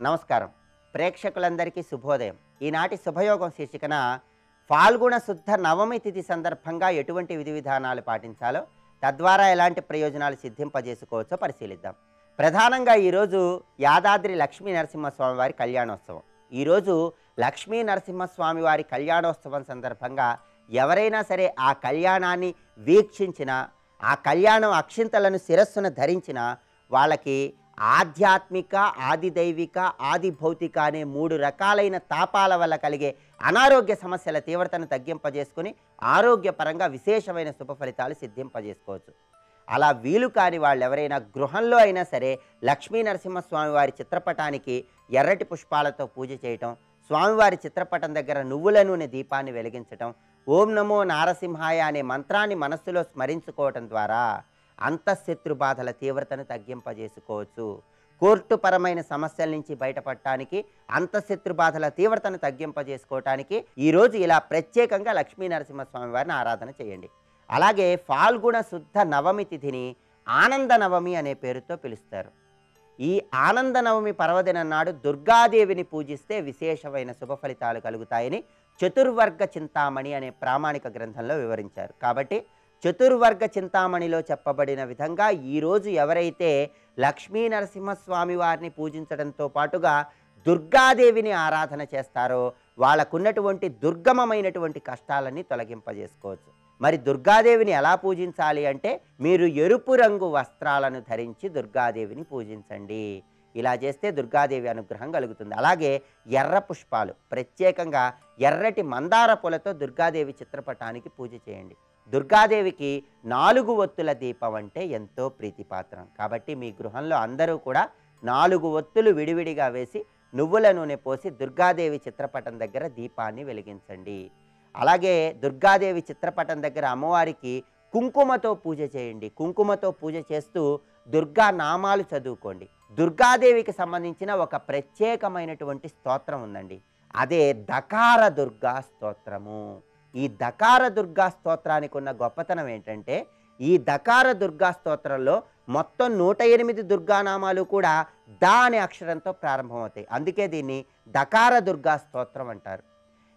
నమస్కారం. ప్రేక్షకులందరికీ శుభోదయం. ఈనాటి శుభయోగం శీర్షికన ఫాల్గుణ శుద్ధ నవమి తిథి సందర్భంగా ఎటువంటి విధి విధానాలు పాటించాలో, తద్వారా ఎలాంటి ప్రయోజనాలు సిద్ధింపజేసుకోవచ్చో పరిశీలిద్దాం. ప్రధానంగా ఈరోజు యాదాద్రి లక్ష్మీ నరసింహస్వామి వారి కళ్యాణోత్సవం. ఈరోజు లక్ష్మీ నరసింహస్వామి వారి కళ్యాణోత్సవం సందర్భంగా ఎవరైనా సరే ఆ కళ్యాణాన్ని వీక్షించినా, ఆ కళ్యాణం అక్షింతలను శిరస్సున ధరించిన వాళ్ళకి ఆధ్యాత్మిక, ఆదిదైవిక, ఆది భౌతిక అనే 3 రకాలైన తాపాల వల్ల కలిగే అనారోగ్య సమస్యల తీవ్రతను తగ్గింపజేసుకుని ఆరోగ్యపరంగా విశేషమైన శుభ ఫలితాలు సిద్ధింపజేసుకోవచ్చు. అలా వీలు కాని వాళ్ళు ఎవరైనా గృహంలో అయినా సరే లక్ష్మీ నరసింహస్వామి వారి చిత్రపటానికి ఎర్రటి పుష్పాలతో పూజ చేయటం, స్వామివారి చిత్రపటం దగ్గర నువ్వుల నూనె దీపాన్ని వెలిగించటం, ఓం నమో నారసింహాయ అనే మంత్రాన్ని మనస్సులో స్మరించుకోవటం ద్వారా అంతఃశత్రు బాధల తీవ్రతను తగ్గింపజేసుకోవచ్చు. కోర్టుపరమైన సమస్యల నుంచి బయటపడటానికి, అంతఃశత్రు బాధల తీవ్రతను తగ్గింపజేసుకోవటానికి ఈరోజు ఇలా ప్రత్యేకంగా లక్ష్మీ నరసింహస్వామి వారిని ఆరాధన చేయండి. అలాగే ఫాల్గుణ శుద్ధ నవమి తిథిని ఆనంద నవమి అనే పేరుతో పిలుస్తారు. ఈ ఆనంద నవమి పర్వదినం నాడు దుర్గాదేవిని పూజిస్తే విశేషమైన శుభ ఫలితాలు కలుగుతాయని చతుర్వర్గ చింతామణి అనే ప్రామాణిక గ్రంథంలో వివరించారు. కాబట్టి చతుర్వర్గ చింతామణిలో చెప్పబడిన విధంగా ఈరోజు ఎవరైతే లక్ష్మీ నరసింహస్వామి వారిని పూజించడంతో పాటుగా దుర్గాదేవిని ఆరాధన చేస్తారో వాళ్ళకున్నటువంటి దుర్గమమైనటువంటి కష్టాలన్నీ తొలగింపజేసుకోవచ్చు. మరి దుర్గాదేవిని ఎలా పూజించాలి అంటే, మీరు ఎరుపు రంగు వస్త్రాలను ధరించి దుర్గాదేవిని పూజించండి. ఇలా చేస్తే దుర్గాదేవి అనుగ్రహం కలుగుతుంది. అలాగే ఎర్ర పుష్పాలు, ప్రత్యేకంగా ఎర్రటి మందార పూలతో దుర్గాదేవి చిత్రపటానికి పూజ చేయండి. దుర్గాదేవికి 4 ఒత్తుల దీపం అంటే ఎంతో ప్రీతిపాత్రం. కాబట్టి మీ గృహంలో అందరూ కూడా 4 ఒత్తులు విడివిడిగా వేసి నువ్వుల నూనె పోసి దుర్గాదేవి చిత్రపటం దగ్గర దీపాన్ని వెలిగించండి. అలాగే దుర్గాదేవి చిత్రపటం దగ్గర అమ్మవారికి కుంకుమతో పూజ చేయండి. కుంకుమతో పూజ చేస్తూ దుర్గా నామాలు చదువుకోండి. దుర్గాదేవికి సంబంధించిన ఒక ప్రత్యేకమైనటువంటి స్తోత్రం ఉందండి. అదే దకార దుర్గా స్తోత్రము. ఈ దకార దుర్గా స్తోత్రానికి ఉన్న గొప్పతనం ఏంటంటే, ఈ దకార దుర్గా స్తోత్రంలో మొత్తం 108 దుర్గానామాలు కూడా దా అనే అక్షరంతో ప్రారంభమవుతాయి. అందుకే దీన్ని దకార దుర్గా స్తోత్రం అంటారు.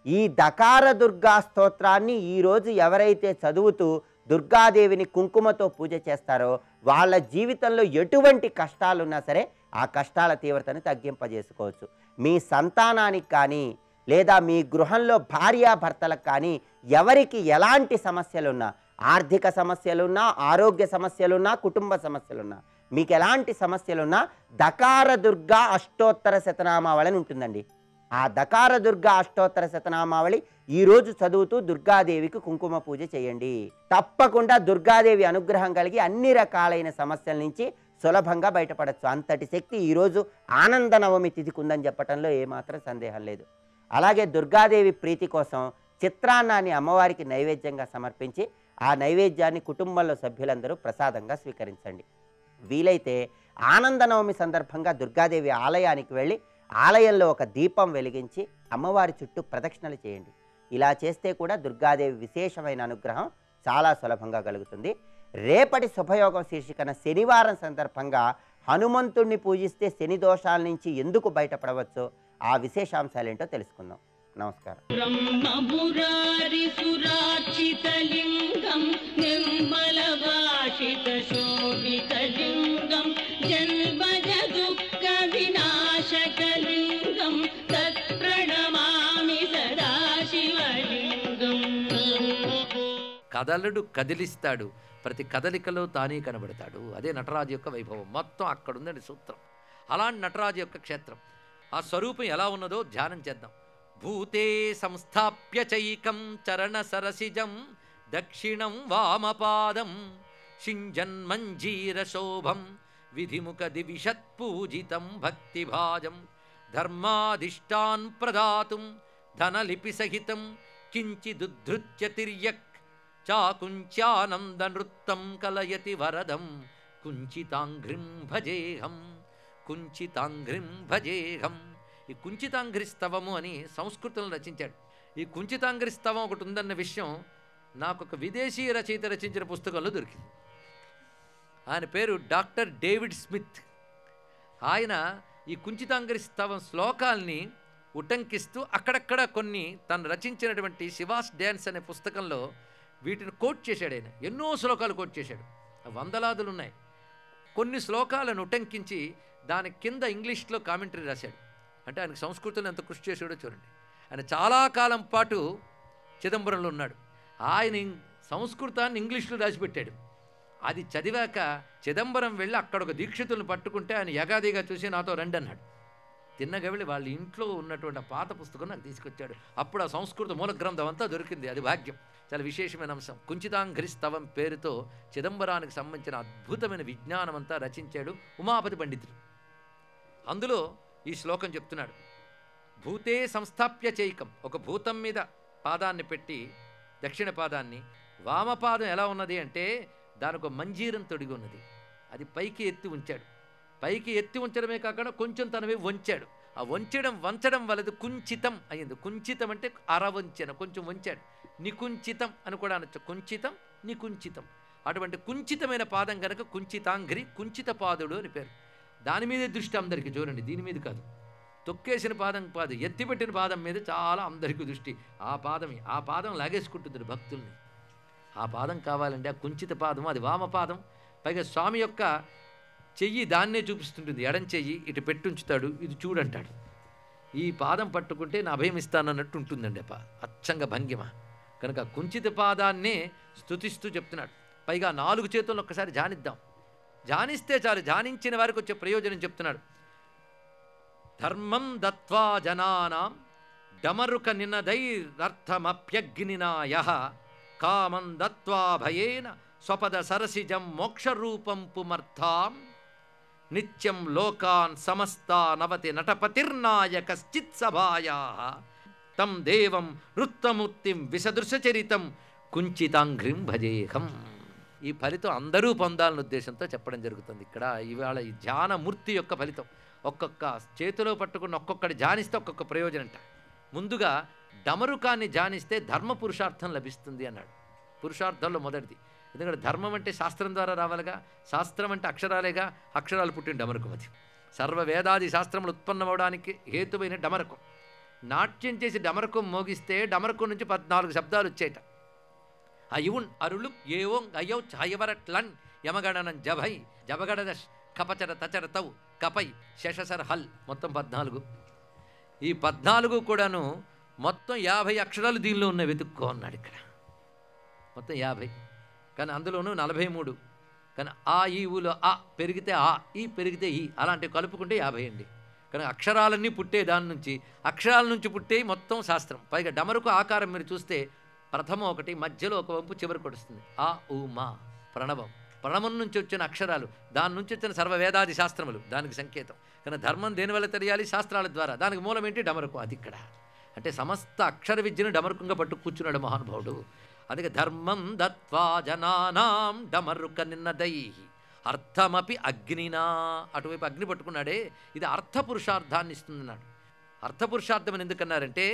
ఈ దకార దుర్గా స్తోత్రాన్ని ఈరోజు ఎవరైతే చదువుతూ దుర్గాదేవిని కుంకుమతో పూజ చేస్తారో వాళ్ళ జీవితంలో ఎటువంటి కష్టాలున్నా సరే ఆ కష్టాల తీవ్రతను తగ్గింపజేసుకోవచ్చు. మీ సంతానానికి కానీ, లేదా మీ గృహంలో భార్యాభర్తలకు కానీ ఎవరికి ఎలాంటి సమస్యలున్నా, ఆర్థిక సమస్యలున్నా, ఆరోగ్య సమస్యలున్నా, కుటుంబ సమస్యలున్నా, మీకు ఎలాంటి సమస్యలున్నా దకార దుర్గా అష్టోత్తర శతనామావళి ఉంటుందండి. ఆ దకార దుర్గా అష్టోత్తర శతనామావళి ఈరోజు చదువుతూ దుర్గాదేవికి కుంకుమ పూజ చేయండి. తప్పకుండా దుర్గాదేవి అనుగ్రహం కలిగి అన్ని రకాలైన సమస్యల నుంచి సులభంగా బయటపడచ్చు. అంతటి శక్తి ఈరోజు ఆనంద నవమి తిథికి ఉందని చెప్పడంలో ఏమాత్రం సందేహం లేదు. అలాగే దుర్గాదేవి ప్రీతి కోసం చిత్రాన్నాన్ని అమ్మవారికి నైవేద్యంగా సమర్పించి ఆ నైవేద్యాన్ని కుటుంబంలో సభ్యులందరూ ప్రసాదంగా స్వీకరించండి. వీలైతే ఆనంద నవమి సందర్భంగా దుర్గాదేవి ఆలయానికి వెళ్ళి ఆలయంలో ఒక దీపం వెలిగించి అమ్మవారి చుట్టూ ప్రదక్షిణలు చేయండి. ఇలా చేస్తే కూడా దుర్గాదేవి విశేషమైన అనుగ్రహం చాలా సులభంగా కలుగుతుంది. రేపటి శుభయోగం శీర్షికన శనివారం సందర్భంగా హనుమంతుణ్ణి పూజిస్తే శని దోషాల నుంచి ఎందుకు బయటపడవచ్చో ఆ విశేషాంశాలు ఏంటో తెలుసుకుందాం. నమస్కారం. కదలడు కదిలిస్తాడు, ప్రతి కదలికలో తానే కనబడతాడు. అదే నటరాజు యొక్క వైభవం. మొత్తం అక్కడుందండి సూత్రం. అలాంటి నటరాజు యొక్క క్షేత్రం, ఆ స్వరూపం ఎలా ఉన్నదో ధ్యానం చేద్దాం. భూతే సంస్థాప్య చైకం చరణ సరసిజం దక్షిణం వామపాదం షింజన్మంజీర శోభం విధిముఖ దివిషత్ పూజితం భక్తిభాజం ధర్మాధిష్టాన్ ప్రదాతుం ధనలిపి సహితం కించిదుద్ధృత్య తిర్యక్ చాకుంచానంద నృత్తం కలయతి వరదం కుంచితాంఘ్రిం భజేహం కుంచితాంఘ్రిం భజేహం. ఈ కుంచితాంఘ్రి స్తవము అని సంస్కృతంలో రచించాడు. ఈ కుంచితాంఘ్రి స్తవం ఒకటి ఉందన్న విషయం నాకు ఒక విదేశీ రచయిత రచించిన పుస్తకంలో దొరికింది. ఆయన పేరు డాక్టర్ డేవిడ్ స్మిత్. ఆయన ఈ కుంచితాంగరి స్తవం శ్లోకాల్ని ఉటంకిస్తూ అక్కడక్కడ కొన్ని తను రచించినటువంటి శివాస్ డ్యాన్స్ అనే పుస్తకంలో వీటిని కోట్ చేశాడు. ఆయన ఎన్నో శ్లోకాలు కోట్ చేశాడు, వందలాదులు ఉన్నాయి. కొన్ని శ్లోకాలను ఉటంకించి దాని కింద ఇంగ్లీష్లో కామెంటరీ రాశాడు. అంటే ఆయనకు సంస్కృతంలో ఎంత కృషి చేశాడో చూడండి. ఆయన చాలా కాలం పాటు చిదంబరంలో ఉన్నాడు. ఆయన సంస్కృతాన్ని ఇంగ్లీష్లో రాసిపెట్టాడు. అది చదివాక చిదంబరం వెళ్ళి అక్కడ ఒక దీక్షితులను పట్టుకుంటే ఆయన యగాదిగా చూసి నాతో రండి అన్నాడు. తిన్నగా వెళ్ళి వాళ్ళ ఇంట్లో ఉన్నటువంటి పాత పుస్తకం నాకు తీసుకొచ్చాడు. అప్పుడు ఆ సంస్కృత మూల గ్రంథం అంతా దొరికింది. అది భాగ్యం. చాలా విశేషమైన అంశం. కుంచితాంఘ్రి స్తవం పేరుతో చిదంబరానికి సంబంధించిన అద్భుతమైన విజ్ఞానం అంతా రచించాడు ఉమాపతి పండితుడు. అందులో ఈ శ్లోకం చెప్తున్నాడు. భూతే సంస్థాప్య చైకం, ఒక భూతం మీద పాదాన్ని పెట్టి దక్షిణ పాదాన్ని, వామపాదం ఎలా ఉన్నది అంటే దానికి ఒక మంజీరం తొడిగి ఉన్నది. అది పైకి ఎత్తి ఉంచాడు. పైకి ఎత్తి ఉంచడమే కాకుండా కొంచెం తనవి వంచాడు. ఆ వంచడం వలది కుంచితం అయింది. కుంచితం అంటే అరవంచెన, కొంచెం వంచాడు. నికుంచితం అని కూడా అనొచ్చు. కుంచితం నికుంచితం. అటువంటి కుంచితమైన పాదం కనుక కుంచితాంఘ్రి, కుంచిత పాదుడు అని పేరు. దాని మీదే దృష్టి అందరికీ. చూడండి, దీని మీద కాదు. తొక్కేసిన పాదం కాదు, ఎత్తిపెట్టిన పాదం మీద చాలా అందరికీ దృష్టి. ఆ పాదం లాగేసుకుంటుంది భక్తుల్ని. ఆ పాదం కావాలంటే ఆ కుంచిత పాదం, అది వామపాదం. పైగా స్వామి యొక్క చెయ్యి దాన్నే చూపిస్తుంటుంది. ఎడం చెయ్యి ఇటు పెట్టుంచుతాడు, ఇది చూడంటాడు. ఈ పాదం పట్టుకుంటే నా అభయం ఇస్తానన్నట్టు ఉంటుందండి అచ్చంగా భంగిమ. కనుక కుంచిత పాదాన్నే స్తుతిస్తూ చెప్తున్నాడు. పైగా 4 చేతులను ఒక్కసారి ధ్యానిద్దాం. ధ్యానిస్తే చాలు, ధ్యానించిన వారికి వచ్చే ప్రయోజనం చెప్తున్నాడు. ధర్మం దత్వా జనానాం డమరుక నినదైరర్థమప్యగ్నినాయ కామం దత్వా భయేన స్వపద సరసిజం మోక్షరూపం పుమర్థాం నిత్యం లోకాన్ సమస్తా నవతి నటపతిర్నాయకశ్చిత్ సభాయా తం దేవం వృత్తమూర్తిం విసదృశచరితం కుంచితాంఘ్రిం భజేహం. ఈ ఫలితం అందరూ పొందాలనే ఉద్దేశంతో చెప్పడం జరుగుతుంది ఇక్కడ. ఇవాళ ఈ ధ్యానమూర్తి యొక్క ఫలితం. ఒక్కొక్క చేతిలో పట్టుకున్న ఒక్కొక్కటి ధ్యానిస్తే ఒక్కొక్క ప్రయోజనం అంట. ముందుగా డమరుకాన్ని ధ్యానిస్తే ధర్మ పురుషార్థం లభిస్తుంది అన్నాడు. పురుషార్థంలో మొదటిది. ఎందుకంటే ధర్మం అంటే శాస్త్రం ద్వారా రావాలిగా, శాస్త్రం అంటే అక్షరాలేగా, అక్షరాలు పుట్టిన డమరుకం అది. సర్వ వేదాది శాస్త్రములు ఉత్పన్నమవడానికి హేతువైన డమరకం. నాట్యం చేసి డమరకం మోగిస్తే డమరకం నుంచి 14 శబ్దాలు వచ్చేట. అయువున్ అరుಳು ఏవోం అయ్యౌ ఛాయవరట్లన్ యమగణనం జభై జబగడదష్ కపచర తచర తౌ కపై శశసర్ హల్, మొత్తం 14. ఈ 14 కూడాను మొత్తం 50 అక్షరాలు దీనిలో ఉన్న వెతుక్కో అన్నాడు ఇక్కడ. మొత్తం 50, కానీ అందులోనూ 43. కానీ ఆ ఈ ఊలో ఆ పెరిగితే ఆ, ఈ పెరిగితే ఈ, అలాంటివి కలుపుకుంటే 50 అండి. కానీ అక్షరాలన్నీ పుట్టే దాని నుంచి, అక్షరాల నుంచి పుట్టే మొత్తం శాస్త్రం. పైగా డమరుకు ఆకారం మీరు చూస్తే ప్రథమం ఒకటి, మధ్యలో ఒక వంపు, చివరికి వస్తుంది. ఆ ఊ మా ప్రణవం. ప్రణవం నుంచి వచ్చిన అక్షరాలు, దాని నుంచి వచ్చిన సర్వవేదాది శాస్త్రములు దానికి సంకేతం. కానీ ధర్మం దేనివల్ల తెలియాలి? శాస్త్రాల ద్వారా. దానికి మూలం ఏంటి? డమరుకు. అది ఇక్కడ అంటే సమస్త అక్షర విద్యను డమరుకంగా పట్టు కూర్చున్నాడు మహానుభావుడు. అందుకే ధర్మం దత్వా జనానాం డమరుక నిన్నదై అర్థమపి అగ్నినా, అటువైపు అగ్ని పట్టుకున్నాడే, ఇది అర్థపురుషార్థాన్ని ఇస్తుందన్నాడు. అర్థపురుషార్థం అని ఎందుకన్నారంటే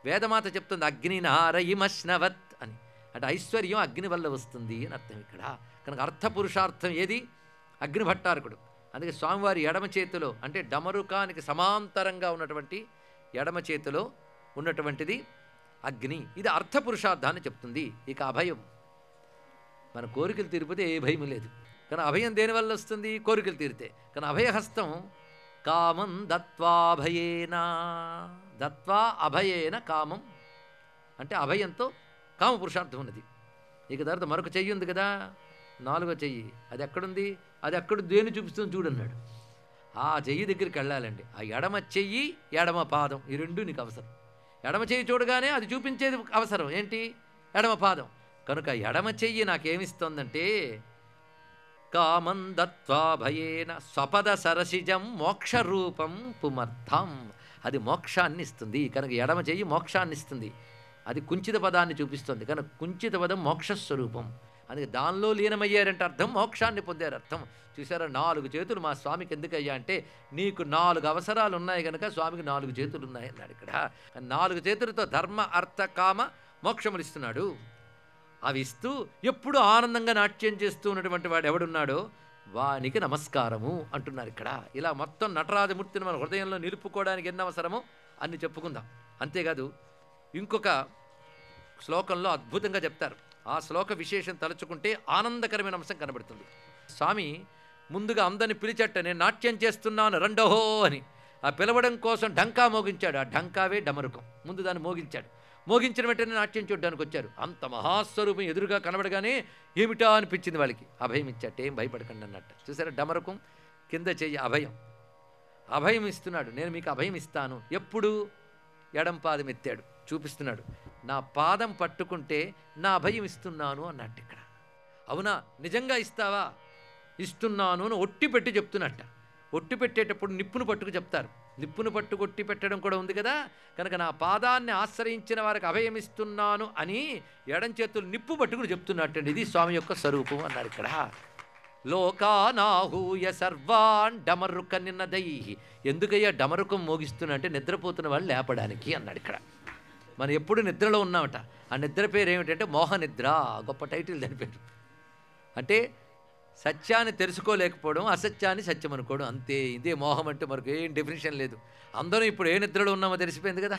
వేదమాత చెప్తుంది అగ్నినారయిమశ్నవత్ అని. అంటే ఐశ్వర్యం అగ్ని వల్ల వస్తుంది అని అర్థం ఇక్కడ. కనుక అర్థపురుషార్థం ఏది? అగ్నిభట్టారకుడు. అందుకే స్వామివారి ఎడమ చేతిలో అంటే డమరుకానికి సమాంతరంగా ఉన్నటువంటి ఎడమ చేతిలో ఉన్నటువంటిది అగ్ని. ఇది అర్థపురుషార్థాన్ని చెప్తుంది. ఇక అభయం, మన కోరికలు తీరిపోతే ఏ భయం లేదు. కానీ అభయం దేనివల్ల వస్తుంది? కోరికలు తీరితే. కానీ అభయహస్తం కామం దత్వాభయేన, దత్వా అభయేన కామం అంటే అభయంతో కామ పురుషార్థం ఉన్నది. ఇక తర్వాత మరొక చెయ్యి ఉంది కదా, 4వ చెయ్యి, అది ఎక్కడుంది? అది ఎక్కడ దేని చూపిస్తుంది చూడన్నాడు. ఆ చెయ్యి దగ్గరికి వెళ్ళాలండి. ఆ ఎడమ చెయ్యి ఎడమ పాదం ఈ రెండు నీకు అవసరం. ఎడమ చెయ్యి చూడగానే అది చూపించేది అవసరం ఏంటి? ఎడమ పాదం. కనుక ఎడమ చెయ్యి నాకేమిస్తోందంటే కామం దత్వా భయేన స్వపద సరసిజం మోక్షరూపం పుమర్థం, అది మోక్షాన్ని ఇస్తుంది. కనుక ఎడమ చెయ్యి మోక్షాన్ని ఇస్తుంది. అది కుంచిత పదాన్ని చూపిస్తుంది. కనుక కుంచిత పదం మోక్షస్వరూపం. అందుకే దానిలో లీనమయ్యారంటే అర్థం మోక్షాన్ని పొందారు అర్థం. చూసారా, 4 చేతులు మా స్వామికి ఎందుకయ్యా అంటే నీకు 4 అవసరాలు ఉన్నాయి కనుక స్వామికి 4 చేతులు ఉన్నాయి అన్నాడు ఇక్కడ. 4 చేతులతో ధర్మ అర్థ కామ మోక్షములు ఇస్తున్నాడు. అవి ఇస్తూ ఎప్పుడు ఆనందంగా నాట్యం చేస్తూ ఉన్నటువంటి వాడు ఎవడున్నాడో వానికి నమస్కారము అంటున్నారు ఇక్కడ. ఇలా మొత్తం నటరాజమూర్తిని మన హృదయంలో నిలుపుకోవడానికి ఎన్ని అవసరమో అన్ని చెప్పుకుందాం. అంతేకాదు ఇంకొక శ్లోకంలో అద్భుతంగా చెప్తారు. ఆ శ్లోక విశేషం తలుచుకుంటే ఆనందకరమైన అంశం కనబడుతుంది. స్వామి ముందుగా అందరిని పిలిచట్ట, నేను నాట్యం చేస్తున్నాను రండోహో అని. ఆ పిలవడం కోసం ఢంకా మోగించాడు. ఆ ఢంకావే డమరుకం. ముందు దాన్ని మోగించాడు. మోగించిన వెంటనే నాట్యం చూడడానికి వచ్చారు. అంత మహాస్వరూపం ఎదురుగా కనబడగానే ఏమిటా అనిపించింది వాళ్ళకి. అభయం ఇచ్చట, ఏం భయపడకండి అన్నట్టు. చూసారా, డమరుకం కింద చెయ్యి అభయం. అభయం ఇస్తున్నాడు. నేను మీకు అభయం ఇస్తాను. ఎప్పుడు? ఎడం పాదం ఎత్తాడు, చూపిస్తున్నాడు. నా పాదం పట్టుకుంటే నా అభయం ఇస్తున్నాను అన్నట్టు ఇక్కడ. అవునా, నిజంగా ఇస్తావా? ఇస్తున్నాను అని ఒట్టి పెట్టి చెప్తున్నట్ట. ఒట్టి పెట్టేటప్పుడు నిప్పును పట్టుకు చెప్తారు. నిప్పును పట్టుకు ఒట్టి పెట్టడం కూడా ఉంది కదా. కనుక నా పాదాన్ని ఆశ్రయించిన వారికి అభయం ఇస్తున్నాను అని ఎడం చేతులు నిప్పు పట్టుకుని చెప్తున్నట్టండి. ఇది స్వామి యొక్క స్వరూపం అన్నారు ఇక్కడ. లోకానాహూయ సర్వాన్ డమరుక నిన్నదై. ఎందుకయ్యా డమరుకం మోగిస్తున్నా అంటే నిద్రపోతున్న వాళ్ళు లేపడానికి అన్నాడు ఇక్కడ. మనం ఎప్పుడు నిద్రలో ఉన్నామట. ఆ నిద్ర పేరు ఏమిటంటే మోహనిద్ర. గొప్ప టైటిల్ దాని పేరు. అంటే సత్యాన్ని తెలుసుకోలేకపోవడం, అసత్యాన్ని సత్యం అనుకోవడం, అంతే. ఇదే మోహం అంటే మనకు ఏం డెఫినేషన్ లేదు. అందరం ఇప్పుడు ఏ నిద్రలో ఉన్నామో తెలిసిపోయింది కదా.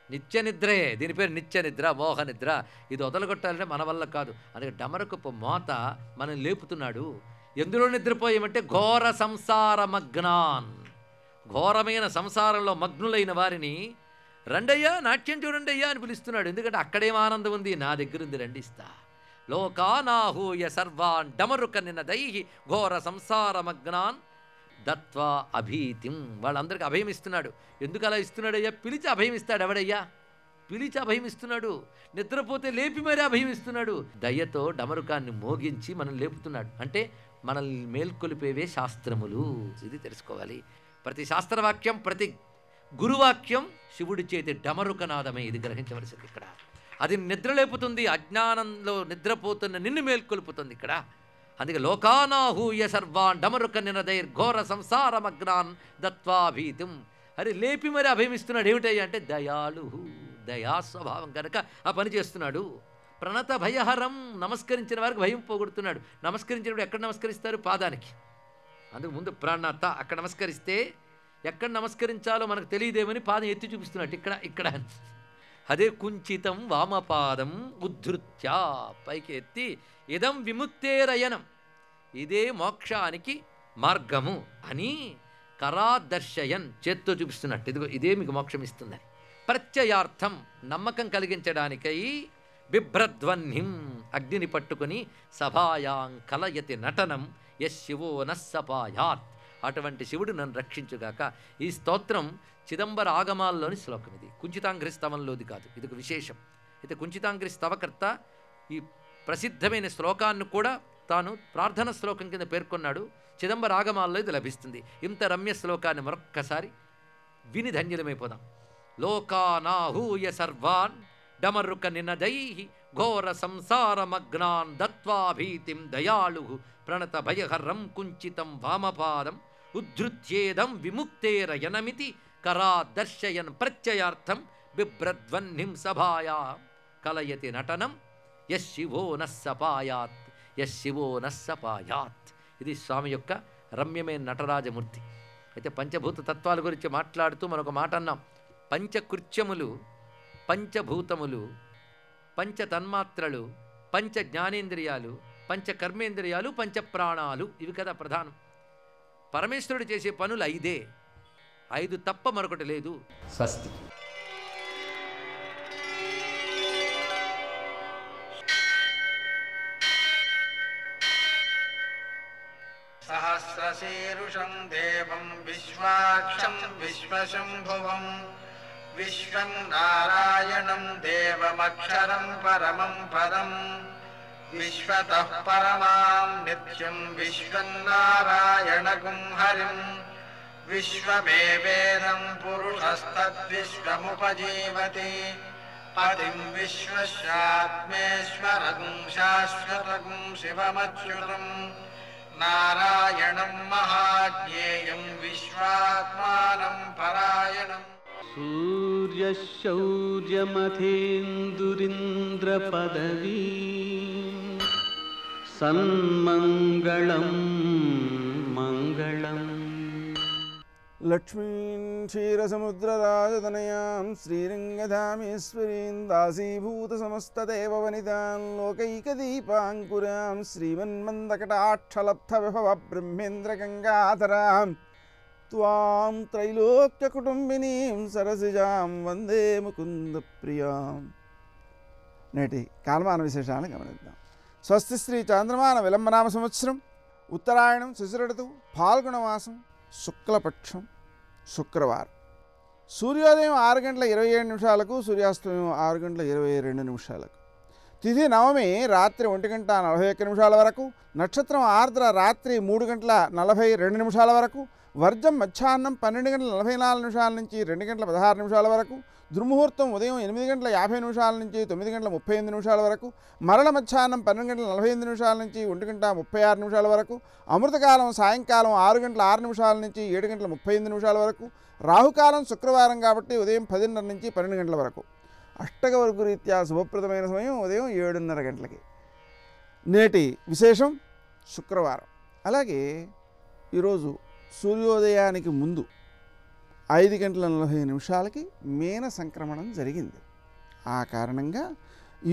నిత్య నిద్రే, దీని పేరు నిత్య నిద్ర, మోహ నిద్ర. ఇది వదలగొట్టాలంటే మన వల్ల కాదు. అందుకే డమరకపు మోత మనం లేపుతున్నాడు. ఎందులో నిద్రపోయామంటే ఘోర సంసార మగ్నాన్. ఘోరమైన సంసారంలో మగ్నులైన వారిని రండయ్యా, నాట్యం చూడండి అయ్యా అని పిలుస్తున్నాడు. ఎందుకంటే అక్కడేం ఆనందం ఉంది, నా దగ్గర ఉంది, రండి ఇస్తా. లోకానాహూయ సర్వాన్ డమరుక నిన్నదై ఘోర సంసారమగ్నాన్ దత్వా అభీతిం. వాళ్ళందరికీ అభయం ఇస్తున్నాడు. ఎందుకు అలా ఇస్తున్నాడయ్యా? పిలిచి అభయం ఇస్తాడు. ఎవడయ్యా? పిలిచి అభయం ఇస్తున్నాడు. నిద్రపోతే లేపి మరీ అభయం ఇస్తున్నాడు. దయ్యతో డమరుకాన్ని మోగించి మనం లేపుతున్నాడు. అంటే మనల్ని మేల్కొలిపేవే శాస్త్రములు. ఇది తెలుసుకోవాలి. ప్రతి శాస్త్రవాక్యం, ప్రతి గురువాక్యం శివుడి చేతి డమరుకనాదమే. ఇది గ్రహించవలసింది ఇక్కడ. అది నిద్రలేపుతుంది. అజ్ఞానంలో నిద్రపోతున్న నిన్ను మేల్కొల్పుతుంది ఇక్కడ. అందుకే లోకానాహూయ సర్వాన్ డమరుక నినదైర్ ఘోర సంసారమగ్నాన్ దత్వాభీతిం. అరే లేపి మరి అభయమిస్తున్నాడు. ఏమిటయ్యా అంటే దయాళు, దయా స్వభావం కనుక ఆ పని చేస్తున్నాడు. ప్రణత భయహరం. నమస్కరించిన వారికి భయం పోగొడుతున్నాడు. నమస్కరించినప్పుడు ఎక్కడ నమస్కరిస్తారు? పాదానికి. అందుకు ముందు ప్రణత అక్కడ నమస్కరిస్తే ఎక్కడ నమస్కరించాలో మనకు తెలియదేమని పాదం ఎత్తి చూపిస్తున్నాడు. ఇక్కడ ఇక్కడ అదే కుంచితం వామపాదం ఉద్ధృత్య పైకి ఎత్తి ఇదం విముక్తేరయనం, ఇదే మోక్షానికి మార్గము అని కరాదర్శయన్ చేత్తో చూపిస్తున్నట్టు. ఇదిగో ఇదే మీకు మోక్షం ఇస్తుందని. ప్రత్యయార్థం నమ్మకం కలిగించడానికై బిభ్రధ్వన్నిం అగ్నిని పట్టుకుని సభాయాం కలయతి నటనం యశివో నస్సపాయాత్. అటువంటి శివుడు నన్ను రక్షించుగాక. ఈ స్తోత్రం చిదంబర ఆగమాల్లోని శ్లోకం. ఇది కుంచితాంగ్రి స్తవంలోది కాదు. ఇది ఒక విశేషం. అయితే కుంచితాంగ్రి స్తవకర్త ఈ ప్రసిద్ధమైన శ్లోకాన్ని కూడా తాను ప్రార్థన శ్లోకం కింద పేర్కొన్నాడు. చిదంబర ఆగమాల్లో ఇది లభిస్తుంది. ఇంత రమ్య శ్లోకాన్ని మరొక్కసారి విని ధన్యులమైపోదాం. లోకానాహూయ సర్వాన్ డమరుక నినదై ఘోర సంసారమగ్నాన్ దత్వాభీతిం దయాళు ప్రణత భయహరం కుంచితం వామపాదం ఉద్ధృత్యేదం విముక్తేరయనమితి కరాదర్శయన్ ప్రత్యయార్థం బిభ్రధ్వన్నిం సభాయా కలయతి నటనం యశివో నస్సపాయాత్, యశివో నస్సపాయాత్. ఇది స్వామి యొక్క రమ్యమైన నటరాజమూర్తి. అయితే పంచభూత తత్వాల గురించి మాట్లాడుతూ మనొక మాట అన్నాం. పంచకృత్యములు, పంచభూతములు, పంచ తన్మాత్రలు, పంచ జ్ఞానేంద్రియాలు, పంచ కర్మేంద్రియాలు, పంచ ప్రాణాలు. ఇవి కదా ప్రధానం. పరమేశ్వరుడు చేసే పనులు 5. 5 తప్ప మరొకటి లేదు. స్వస్తి. సహస్రశీరుషం దేవం విశ్వాక్షం విశ్వశంభువం విశ్వం నారాయణం దేవమక్షరం పరమం పదం విశ్వతః పరమాం నిత్యం విశ్వన్నారాయణగుం హరిం విశ్వమేవేదం పురుషస్తద్విశ్వముపజీవతి పతిం విశ్వస్యాత్మేశ్వరగుం శాశ్వతగుం శివమచ్యుతం నారాయణం మహాజ్ఞేయం విశ్వాత్మానం పరాయణం. సూర్యశౌర్యమథేందురింద్రపదవీ సన్మంగళం మంగళం. లక్ష్మీం క్షీరసముద్రరాజతనయాం శ్రీరంగధామేశ్వరీం దాసీభూతసమస్తదేవవనితాం లోకైకదీపాంకురాం శ్రీమన్మందకటాక్షలబ్ధవిభవ బ్రహ్మేంద్రగంగాధరాం త్వాం త్రైలోక్యకుటుంబినీం సరసిజాం వందే ముకుందప్రియాం. నేటి కాలమాన విశేషాలను గమనిద్దాం. స్వస్తి శ్రీ చాంద్రమాన విలంబనామ సంవత్సరం, ఉత్తరాయణం, శిశిరఋతువు, ఫాల్గుణమాసం, శుక్లపక్షం, శుక్రవారం. సూర్యోదయం 6:27, సూర్యాస్తమయం 6:22. తిథి నవమి రాత్రి 1:41 వరకు, నక్షత్రం ఆర్ద్ర రాత్రి 3:42 వరకు, వర్జం మధ్యాహ్నం 12:44 నుంచి 2:16 వరకు, దుర్ముహూర్తం ఉదయం 8:50 నుంచి 9:35 వరకు, మరల మధ్యాహ్నం 12:45 నుంచి 1:36 వరకు, అమృతకాలం సాయంకాలం 6:06 నుంచి 7:35 వరకు, రాహుకాలం శుక్రవారం కాబట్టి ఉదయం 10:30 నుంచి 12 గంటల వరకు, అష్టకవర్గు రీత్యా శుభప్రదమైన సమయం ఉదయం 7:30 గంటలకి. నేటి విశేషం శుక్రవారం. అలాగే ఈరోజు సూర్యోదయానికి ముందు 5:40 మీన సంక్రమణం జరిగింది. ఆ కారణంగా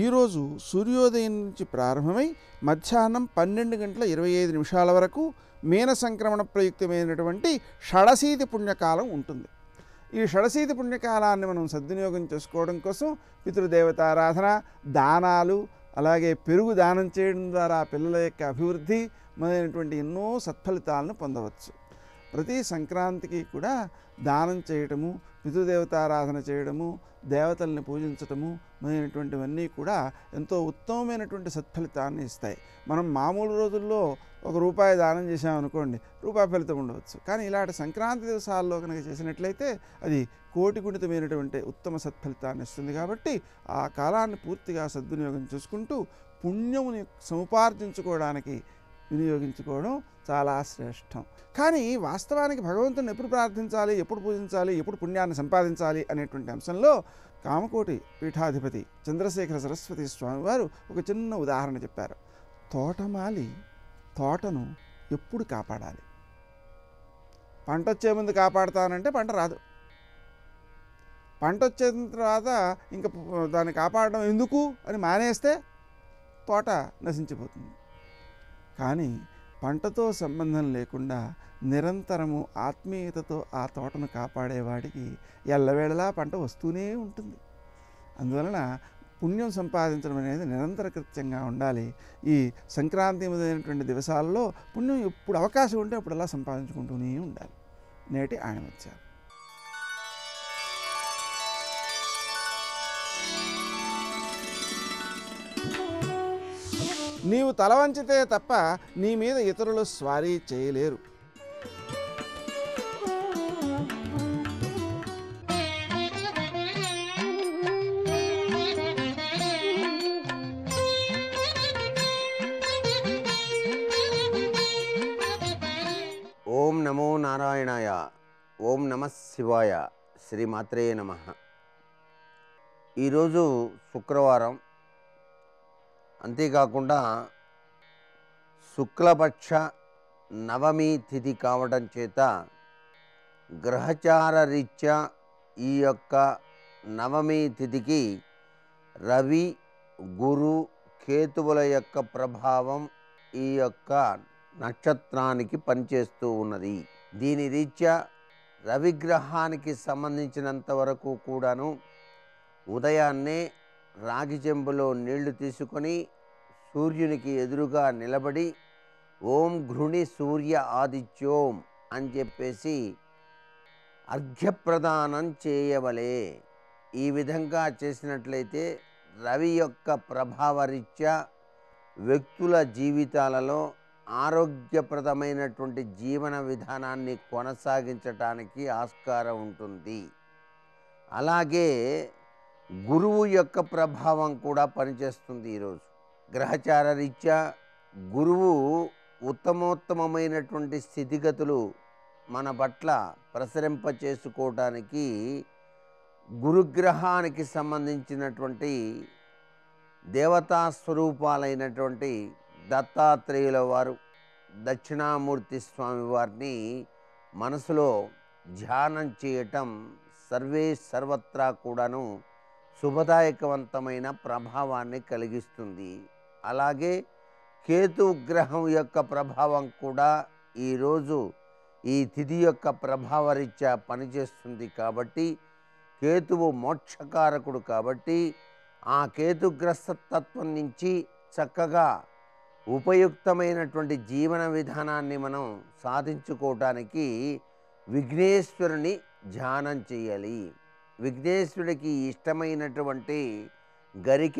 ఈరోజు సూర్యోదయం నుంచి ప్రారంభమై మధ్యాహ్నం 12:25 వరకు మీన సంక్రమణ ప్రయుక్తమైనటువంటి షడశీతి పుణ్యకాలం ఉంటుంది. ఈ షడశీతి పుణ్యకాలాన్ని మనం సద్వినియోగం చేసుకోవడం కోసం పితృదేవతారాధన, దానాలు, అలాగే పెరుగు దానం చేయడం ద్వారా పిల్లల యొక్క అభివృద్ధి మొదలైనటువంటి ఎన్నో సత్ఫలితాలను పొందవచ్చు. ప్రతి సంక్రాంతికి కూడా దానం చేయటము, పితృదేవతారాధన చేయడము, దేవతల్ని పూజించటము మొదలైనటువంటివన్నీ కూడా ఎంతో ఉత్తమమైనటువంటి సత్ఫలితాన్ని ఇస్తాయి. మనం మామూలు రోజుల్లో ₹1 దానం చేసామనుకోండి, రూపాయి ఫలితం ఉండవచ్చు. కానీ ఇలాంటి సంక్రాంతి దివసాల్లో కనుక చేసినట్లయితే అది కోటిగుణితమైనటువంటి ఉత్తమ సత్ఫలితాన్ని ఇస్తుంది. కాబట్టి ఆ కాలాన్ని పూర్తిగా సద్వినియోగం చేసుకుంటూ పుణ్యముని సముపార్జించుకోవడానికి వినియోగించుకోవడం చాలా శ్రేష్టం. కానీ వాస్తవానికి భగవంతుని ఎప్పుడు ప్రార్థించాలి, ఎప్పుడు పూజించాలి, ఎప్పుడు పుణ్యాన్ని సంపాదించాలి అనేటువంటి అంశంలో కామకోటి పీఠాధిపతి చంద్రశేఖర సరస్వతి స్వామి వారు ఒక చిన్న ఉదాహరణ చెప్పారు. తోటమాలి తోటను ఎప్పుడు కాపాడాలి? పంట వచ్చే ముందు కాపాడుతానంటే పంట రాదు. పంట వచ్చిన తర్వాత ఇంకా దాన్ని కాపాడడం ఎందుకు అని మానేస్తే తోట నశించిపోతుంది. కానీ పంటతో సంబంధం లేకుండా నిరంతరము ఆత్మీయతతో ఆ తోటను కాపాడేవాడికి ఎల్లవేళలా పంట వస్తూనే ఉంటుంది. అందువలన పుణ్యం సంపాదించడం అనేది నిరంతర కృత్యంగా ఉండాలి. ఈ సంక్రాంతి మొదలైనటువంటి దివసాలలో పుణ్యం ఎప్పుడు అవకాశం ఉంటే అప్పుడు అలా సంపాదించుకుంటూనే ఉండాలి. నేటి ఆణిమత్యాలు. నీవు తల వంచితే తప్ప నీ మీద ఇతరులు స్వారీ చేయలేరు. ఓం నమో నారాయణాయ. ఓం నమః శివాయ. శ్రీమాత్రే నమః. ఈరోజు శుక్రవారం, అంతేకాకుండా శుక్లపక్ష నవమి తిథి కావడం చేత గ్రహచార రీత్యా ఈ యొక్క నవమి తిథికి రవి, గురు, కేతువుల యొక్క ప్రభావం ఈ యొక్క నక్షత్రానికి పనిచేస్తూ ఉన్నది. దీని రీత్యా రవిగ్రహానికి సంబంధించినంత వరకు కూడాను ఉదయాన్నే రాగి చెంబులో నీళ్లు తీసుకొని సూర్యునికి ఎదురుగా నిలబడి ఓం ఘృణి సూర్య ఆదిత్యోం అని చెప్పేసి అర్ఘ్యప్రదానం చేయవలే. ఈ విధంగా చేసినట్లయితే రవి యొక్క ప్రభావరీత్యా వ్యక్తుల జీవితాలలో ఆరోగ్యప్రదమైనటువంటి జీవన విధానాన్ని కొనసాగించటానికి ఆస్కారం ఉంటుంది. అలాగే గురువు యొక్క ప్రభావం కూడా పనిచేస్తుంది. ఈరోజు గ్రహచార రీత్యా గురువు ఉత్తమోత్తమైనటువంటి స్థితిగతులు మన పట్ల ప్రసరింప చేసుకోవటానికి గురుగ్రహానికి సంబంధించినటువంటి దేవతా స్వరూపాలైనటువంటి దత్తాత్రేయుల వారు దక్షిణామూర్తి స్వామి వారిని మనసులో ధ్యానం చేయటం సర్వత్రా కూడాను శుభదాయకవంతమైన ప్రభావాన్ని కలిగిస్తుంది. అలాగే కేతు గ్రహం యొక్క ప్రభావం కూడా ఈరోజు ఈ తిథి యొక్క ప్రభావరీత్యా పనిచేస్తుంది. కాబట్టి కేతువు మోక్షకారకుడు కాబట్టి ఆ కేతుగ్రస్తత్వం నుంచి చక్కగా ఉపయుక్తమైనటువంటి జీవన విధానాన్ని మనం సాధించుకోవటానికి విఘ్నేశ్వరుని ధ్యానం చేయాలి. విఘ్నేశ్వరుడికి ఇష్టమైనటువంటి గరిక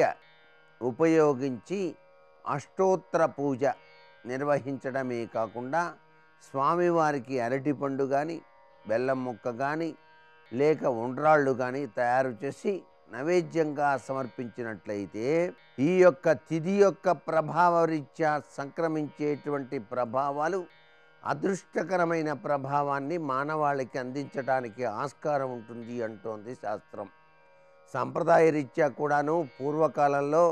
ఉపయోగించి అష్టోత్తర పూజ నిర్వహించడమే కాకుండా స్వామివారికి అరటిపండు కానీ బెల్లం ముక్క కానీ లేక ఉండ్రాళ్ళు కానీ తయారు చేసి నైవేద్యంగా సమర్పించినట్లయితే ఈ యొక్క తిథి యొక్క ప్రభావరీత్యా సంక్రమించేటువంటి ప్రభావాలు అదృష్టకరమైన ప్రభావాన్ని మానవాళికి అందించడానికి ఆస్కారం ఉంటుంది అంటోంది శాస్త్రం. సంప్రదాయ రీత్యా కూడాను పూర్వకాలంలో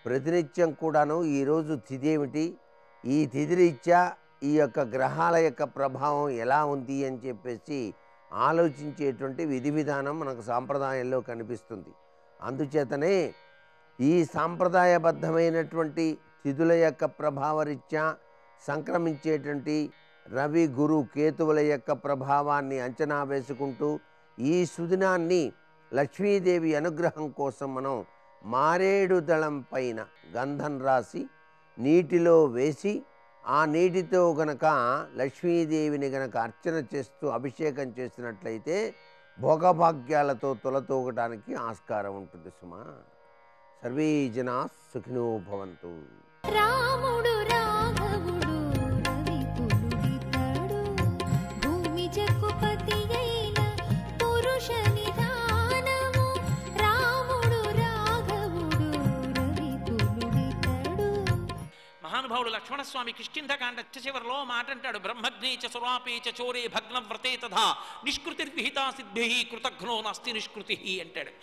ప్రతినిత్యం కూడాను ఈరోజు తిథి ఏమిటి, ఈ తిథి రీత్యా ఈ యొక్క గ్రహాల యొక్క ప్రభావం ఎలా ఉంది అని చెప్పేసి ఆలోచించేటువంటి విధి విధానం మనకు సాంప్రదాయంలో కనిపిస్తుంది. అందుచేతనే ఈ సాంప్రదాయబద్ధమైనటువంటి తిథుల యొక్క ప్రభావరీత్యా సంక్రమించేటువంటి రవి గురు కేతువుల యొక్క ప్రభావాన్ని అంచనా వేసుకుంటూ ఈ సుదినాన్ని లక్ష్మీదేవి అనుగ్రహం కోసం మనం మారేడు దళం పైన గంధం రాసి నీటిలో వేసి ఆ నీటితో గనక లక్ష్మీదేవిని గనక అర్చన చేస్తూ అభిషేకం చేసినట్లయితే భోగభాగ్యాలతో తొలతూగటానికి ఆస్కారం ఉంటుంది సుమా. సర్వే జనా సుఖినో భవంతు. రాముడు రాఘవుడు రవి పులుడితడు భూమి జగపతి అయిన పురుష నిధానము రాముడు రాఘవుడు రవి పులుడితడు. మహానుభావుడు లక్ష్మణస్వామి కిష్కింధకాండ చివరిలో మాట అంటాడు, బ్రహ్మగ్నే చ సురాపే చ చోరే భగ్నవ్రతే తథా నిష్కృతిర్విహితా సిద్ధిః కృతఘ్నో నాస్తి నిష్కృతి అంటాడు.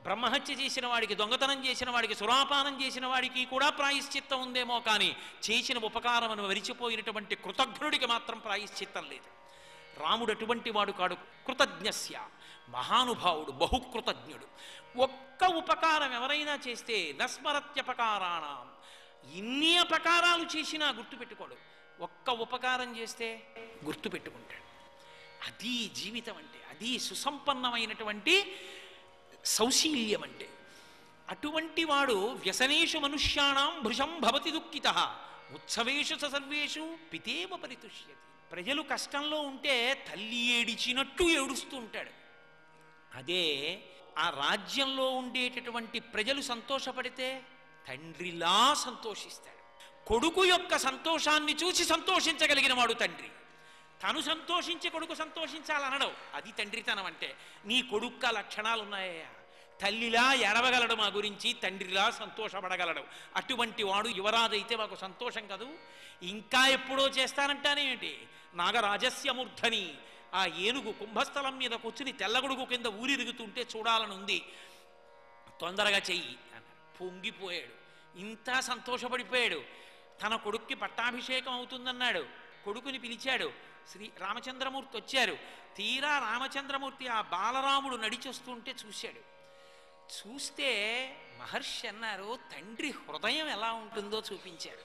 బ్రహ్మహత్య చేసిన వాడికి, దొంగతనం చేసిన వాడికి, సురాపానం చేసిన వాడికి కూడా ప్రాయశ్చిత్తం ఉందేమో కానీ చేసిన ఉపకారమును వరిచిపోయినటువంటి కృతజ్ఞుడికి మాత్రం ప్రాయశ్చిత్తం లేదు. రాముడు అటువంటి వాడు కాడు. కృతజ్ఞస్య మహానుభావుడు, బహుకృతజ్ఞుడు. ఒక్క ఉపకారం ఎవరైనా చేస్తే నస్మరత్యపకారాణం, ఇన్ని అపకారాలు చేసినా గుర్తుపెట్టుకోడు. ఒక్క ఉపకారం చేస్తే గుర్తుపెట్టుకుంటాడు. అది జీవితం అంటే, అది సుసంపన్నమైనటువంటి సౌశీల్యం అంటే. అటువంటి వాడు వ్యసనేషు మనుష్యాణం భృశం భవతి దుఃఖితః ఉత్సవేషు స సర్వేషు పితేవ పరితుష్యతి. ప్రజలు కష్టంలో ఉంటే తల్లి ఏడిచినట్టు ఏడుస్తూ ఉంటాడు. అదే ఆ రాజ్యంలో ఉండేటటువంటి ప్రజలు సంతోషపడితే తండ్రిలా సంతోషిస్తాడు. కొడుకు యొక్క సంతోషాన్ని చూసి సంతోషించగలిగిన వాడు తండ్రి. తను సంతోషించి కొడుకు సంతోషించాలనడం అది తండ్రితనం అంటే. నీ కొడుక్క లక్షణాలు ఉన్నాయా? తల్లిలా ఎడవగలడు మా గురించి, తండ్రిలా సంతోషపడగలడు. అటువంటి వాడు యువరాజు అయితే మాకు సంతోషం కదూ. ఇంకా ఎప్పుడో చేస్తానంటానేమిటి? నాగరాజస్య మూర్ధని, ఆ ఏనుగు కుంభస్థలం మీద కూర్చుని తెల్లగొడుగు కింద ఊరిరుగుతుంటే చూడాలనుంది, తొందరగా చెయ్యి అన్నాడు. పొంగిపోయాడు. ఇంత సంతోషపడిపోయాడు. తన కొడుక్కి పట్టాభిషేకం అవుతుందన్నాడు. కొడుకుని పిలిచాడు. శ్రీ రామచంద్రమూర్తి వచ్చారు. తీరా రామచంద్రమూర్తి ఆ బాలరాముడు నడిచొస్తుంటే చూశాడు. చూస్తే మహర్షి అన్నారు, తండ్రి హృదయం ఎలా ఉంటుందో చూపించాడు.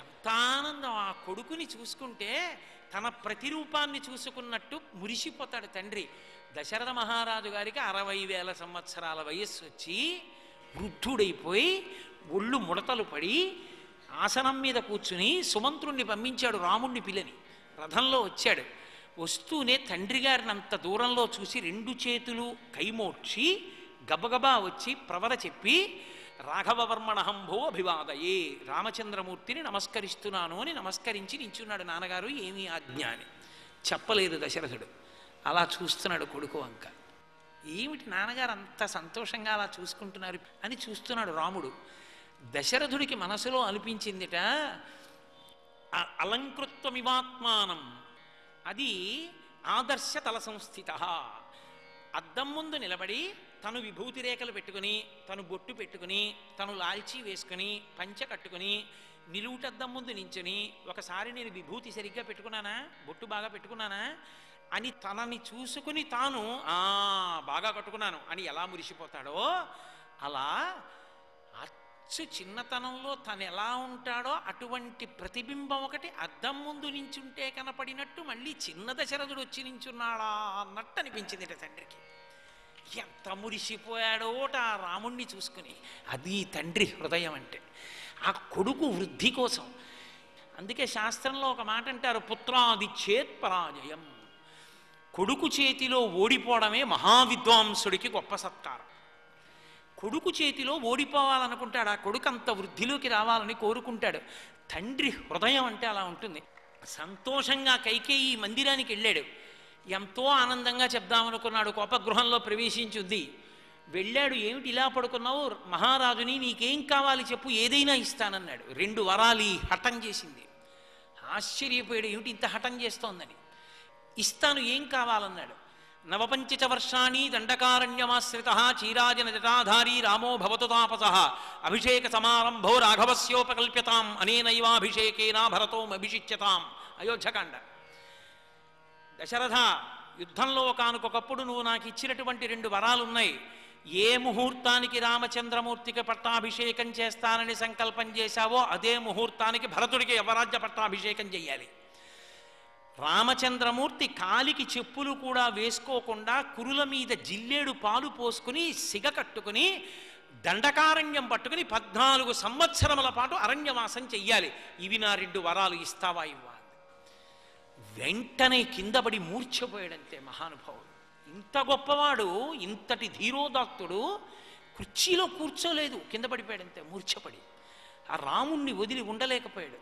ఎంత ఆనందం! ఆ కొడుకుని చూసుకుంటే తన ప్రతిరూపాన్ని చూసుకున్నట్టు మురిసిపోతాడు తండ్రి. దశరథ మహారాజు గారికి 60,000 సంవత్సరాల వయస్సు వచ్చి వృద్ధుడైపోయి ఒళ్ళు ముడతలు పడి ఆసనం మీద కూర్చుని సుమంత్రుణ్ణి పంపించాడు రాముణ్ణి పిల్లని. రథంలో వచ్చాడు. వస్తూనే తండ్రి గారిని అంత దూరంలో చూసి 2 చేతులు కైమోడ్చి గబగబా వచ్చి ప్రవర చెప్పి రాఘవవర్మణహంభో అభివాదయే, రామచంద్రమూర్తిని నమస్కరిస్తున్నాను అని నమస్కరించి నించున్నాడు. నాన్నగారు ఏమీ ఆజ్ఞ అని చెప్పలేదు దశరథుడు. అలా చూస్తున్నాడు కొడుకు వంక. ఏమిటి నాన్నగారు అంత సంతోషంగా అలా చూసుకుంటున్నారు అని చూస్తున్నాడు రాముడు. దశరథుడికి మనసులో అనిపించిందిట, అలంకృత్వమివాత్మానం, అది ఆదర్శ తల సంస్థిత. అద్దం ముందు నిలబడి తను విభూతి రేఖలు పెట్టుకుని, తను బొట్టు పెట్టుకుని, తను లాల్చీ వేసుకుని, పంచె కట్టుకుని, నిలువుటద్దం ముందు నించుని ఒకసారి నేను విభూతి సరిగ్గా పెట్టుకున్నానా, బొట్టు బాగా పెట్టుకున్నానా అని తనని చూసుకుని తాను బాగా కట్టుకున్నాను అని ఎలా మురిసిపోతాడో అలా అచ్చు చిన్నతనంలో తను ఎలా ఉంటాడో అటువంటి ప్రతిబింబం ఒకటి అద్దం ముందు నించుంటే కనపడినట్టు మళ్ళీ చిన్న దశరథుడు వచ్చి నించున్నాడా అన్నట్టు అనిపించింది తండ్రికి. ఎంత మురిసిపోయాడో ఆ రాముణ్ణి చూసుకుని. అది తండ్రి హృదయం అంటే. ఆ కొడుకు వృద్ధి కోసం. అందుకే శాస్త్రంలో ఒక మాట అంటారు, పుత్రాది చేత్ పరాజయం. కొడుకు చేతిలో ఓడిపోవడమే మహావిద్వాంసుడికి గొప్ప సత్కారం. కొడుకు చేతిలో ఓడిపోవాలనుకుంటాడు. ఆ కొడుకు అంత వృద్ధిలోకి రావాలని కోరుకుంటాడు. తండ్రి హృదయం అంటే అలా ఉంటుంది. సంతోషంగా కైకేయి మందిరానికి వెళ్ళాడు. ఎంతో ఆనందంగా చెప్దామనుకున్నాడు. కోపగృహంలో ప్రవేశించుద్ది. వెళ్ళాడు. ఏమిటి ఇలా పడుకున్నావు? మహారాజుని నీకేం కావాలి చెప్పు, ఏదైనా ఇస్తానన్నాడు. 2 వరాలు హఠం చేసింది. ఆశ్చర్యపోయాడు, ఏమిటి ఇంత హఠం చేస్తోందని. ఇస్తాను, ఏం కావాలన్నాడు. నవపంచ వర్షాణి దండకారణ్యమాశ్రిత చీరాజన జటాధారీ రామో భవతు తాపసః అభిషేక సమారంభో రాఘవస్యోపకల్ప్యతాం అనేనైవాభిషేకేనా భరతోమభిషిచ్యతాం. అయోధ్యకాండ. దశరథ, యుద్ధంలో ఒకానొకప్పుడు నువ్వు నాకు ఇచ్చినటువంటి 2 వరాలున్నాయి. ఏ ముహూర్తానికి రామచంద్రమూర్తికి పట్టాభిషేకం చేస్తానని సంకల్పం చేశావో అదే ముహూర్తానికి భరతుడికి యవరాజ్య పట్టాభిషేకం చెయ్యాలి. రామచంద్రమూర్తి కాలికి చెప్పులు కూడా వేసుకోకుండా కురుల మీద జిల్లేడు పాలు పోసుకుని సిగ కట్టుకుని దండకారణ్యం పట్టుకుని 14 సంవత్సరముల పాటు అరణ్యవాసం చెయ్యాలి. ఇవి నా 2 వరాలు, ఇస్తావా ఇవ్వాలి. వెంటనే కిందపడి మూర్ఛపోయాడంతే మహానుభావుడు. ఇంత గొప్పవాడు, ఇంతటి ధీరోదాత్తుడు కుర్చీలో కూర్చోలేదు, కింద పడిపోయాడంతే మూర్ఛపడి. ఆ రాముణ్ణి వదిలి ఉండలేకపోయాడు.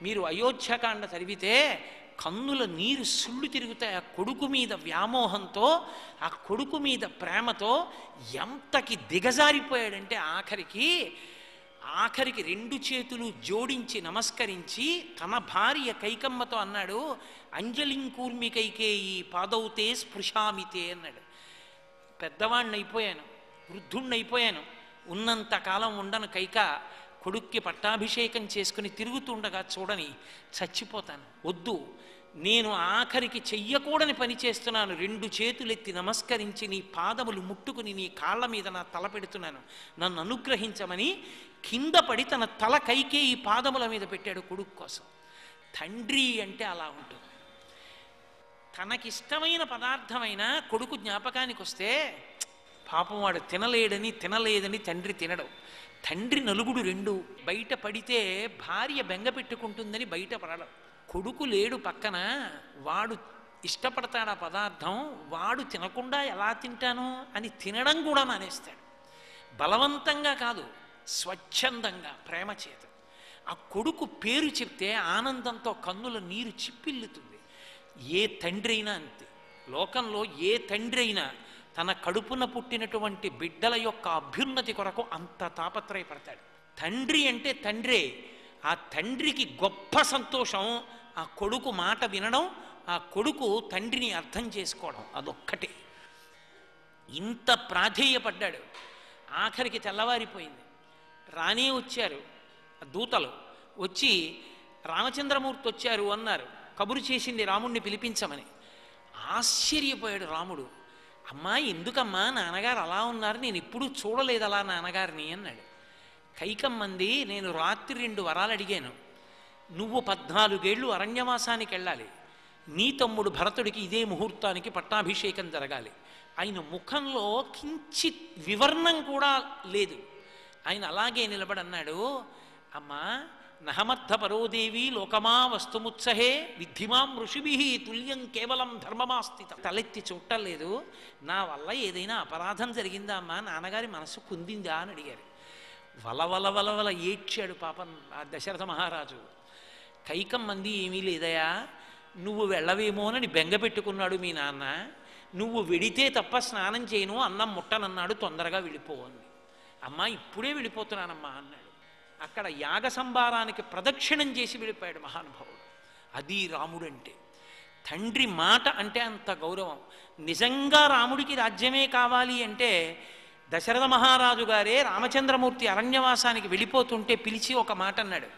మీరు అయోధ్యకాండ చదివితే కన్నుల నీరు సుళ్ళు తిరుగుతాయి. ఆ కొడుకు మీద వ్యామోహంతో, ఆ కొడుకు మీద ప్రేమతో ఎంతకి దిగజారిపోయాడంటే ఆఖరికి 2 చేతులు జోడించి నమస్కరించి తన భార్య కైకమ్మతో అన్నాడు, అంజలిం కూర్మి కైకేయి పాదౌతే స్పృశామితే అన్నాడు. పెద్దవాణ్ణి అయిపోయాను, వృద్ధుణ్ణి అయిపోయాను, ఉన్నంతకాలం ఉండను కైక, కొడుక్కి పట్టాభిషేకం చేసుకుని తిరుగుతుండగా చూడని చచ్చిపోతాను. వద్దు, నేను ఆఖరికి చెయ్యకూడని పని చేస్తున్నాను. 2 చేతులెత్తి నమస్కరించి నీ పాదములు ముట్టుకుని నీ కాళ్ళ మీద నా తల పెడుతున్నాను, నన్ను అనుగ్రహించమని కింద పడి తన తల కైకేయి పాదముల మీద పెట్టాడు కొడుకు కోసం. తండ్రి అంటే అలా ఉంటుంది. తనకిష్టమైన పదార్థమైన కొడుకు జ్ఞాపకానికి వస్తే పాపం వాడు తినలేదని తండ్రి తినడం. తండ్రి నలుగుడు 2 బయట పడితే భార్య బెంగ పెట్టుకుంటుందని బయట పడడం. కొడుకు లేడు పక్కన, వాడు ఇష్టపడతాడు ఆ పదార్థం, వాడు తినకుండా ఎలా తింటాను అని తినడం కూడా మానేస్తాడు. బలవంతంగా కాదు, స్వచ్ఛందంగా, ప్రేమ చేత. ఆ కొడుకు పేరు చెప్తే ఆనందంతో కన్నుల నీరు చిప్పిల్లుతుంది. ఏ తండ్రి అయినా అంతే. లోకంలో ఏ తండ్రి అయినా తన కడుపున పుట్టినటువంటి బిడ్డల యొక్క అభ్యున్నతి కొరకు అంత తాపత్రయపడతాడు. తండ్రి అంటే తండ్రే. ఆ తండ్రికి గొప్ప సంతోషం ఆ కొడుకు మాట వినడం, ఆ కొడుకు తండ్రిని అర్థం చేసుకోవడం, అదొక్కటే. ఇంత ప్రాధేయపడ్డాడు. ఆఖరికి తెల్లవారిపోయింది. రానే వచ్చారు దూతలు. వచ్చి రామచంద్రమూర్తి వచ్చారు అన్నారు. కబురు చేసింది రాముణ్ణి పిలిపించమని. ఆశ్చర్యపోయాడు రాముడు. అమ్మా, ఎందుకమ్మా నాన్నగారు అలా ఉన్నారు, నేను ఎప్పుడూ చూడలేదు అలా నాన్నగారిని అన్నాడు. కైకమ్మంది, నేను రాత్రి 2 వరాలు అడిగాను. నువ్వు 14 ఏళ్ళు అరణ్యవాసానికి వెళ్ళాలి. నీ తమ్ముడు భరతుడికి ఇదే ముహూర్తానికి పట్టాభిషేకం జరగాలి. ఆయన ముఖంలో కించిత్ వివర్ణం కూడా లేదు. ఆయన అలాగే నిలబడన్నాడు, అమ్మా, నహమర్థ పరోదేవి లోకమా వస్తుముత్సహే విద్ధిమాం ఋషిభి తుల్యం కేవలం ధర్మమాస్థిత. తలెత్తి చూడలేదు. నా వల్ల ఏదైనా అపరాధం జరిగిందా అమ్మా, నాన్నగారి మనసు కుందిందా అని అడిగారు. వలవల ఏడ్చాడు పాపం ఆ దశరథ మహారాజు. కైకమ్మంది, ఏమీ లేదయా, నువ్వు వెళ్ళవేమోనని బెంగ పెట్టుకున్నాడు మీ నాన్న. నువ్వు వెడితే తప్ప స్నానం చేయను, అన్నం ముట్టనన్నాడు, తొందరగా వెళ్ళిపోవంది. అమ్మా, ఇప్పుడే వెళ్ళిపోతున్నానమ్మా అన్నాడు. అక్కడ యాగ సంభారానికి ప్రదక్షిణం చేసి వెళ్ళిపోయాడు మహానుభావుడు. అది రాముడు అంటే. తండ్రి మాట అంటే అంత గౌరవం. నిజంగా రాముడికి రాజ్యమే కావాలి అంటే దశరథ మహారాజు గారే రామచంద్రమూర్తి అరణ్యవాసానికి వెళ్ళిపోతుంటే పిలిచి ఒక మాట అన్నాడు,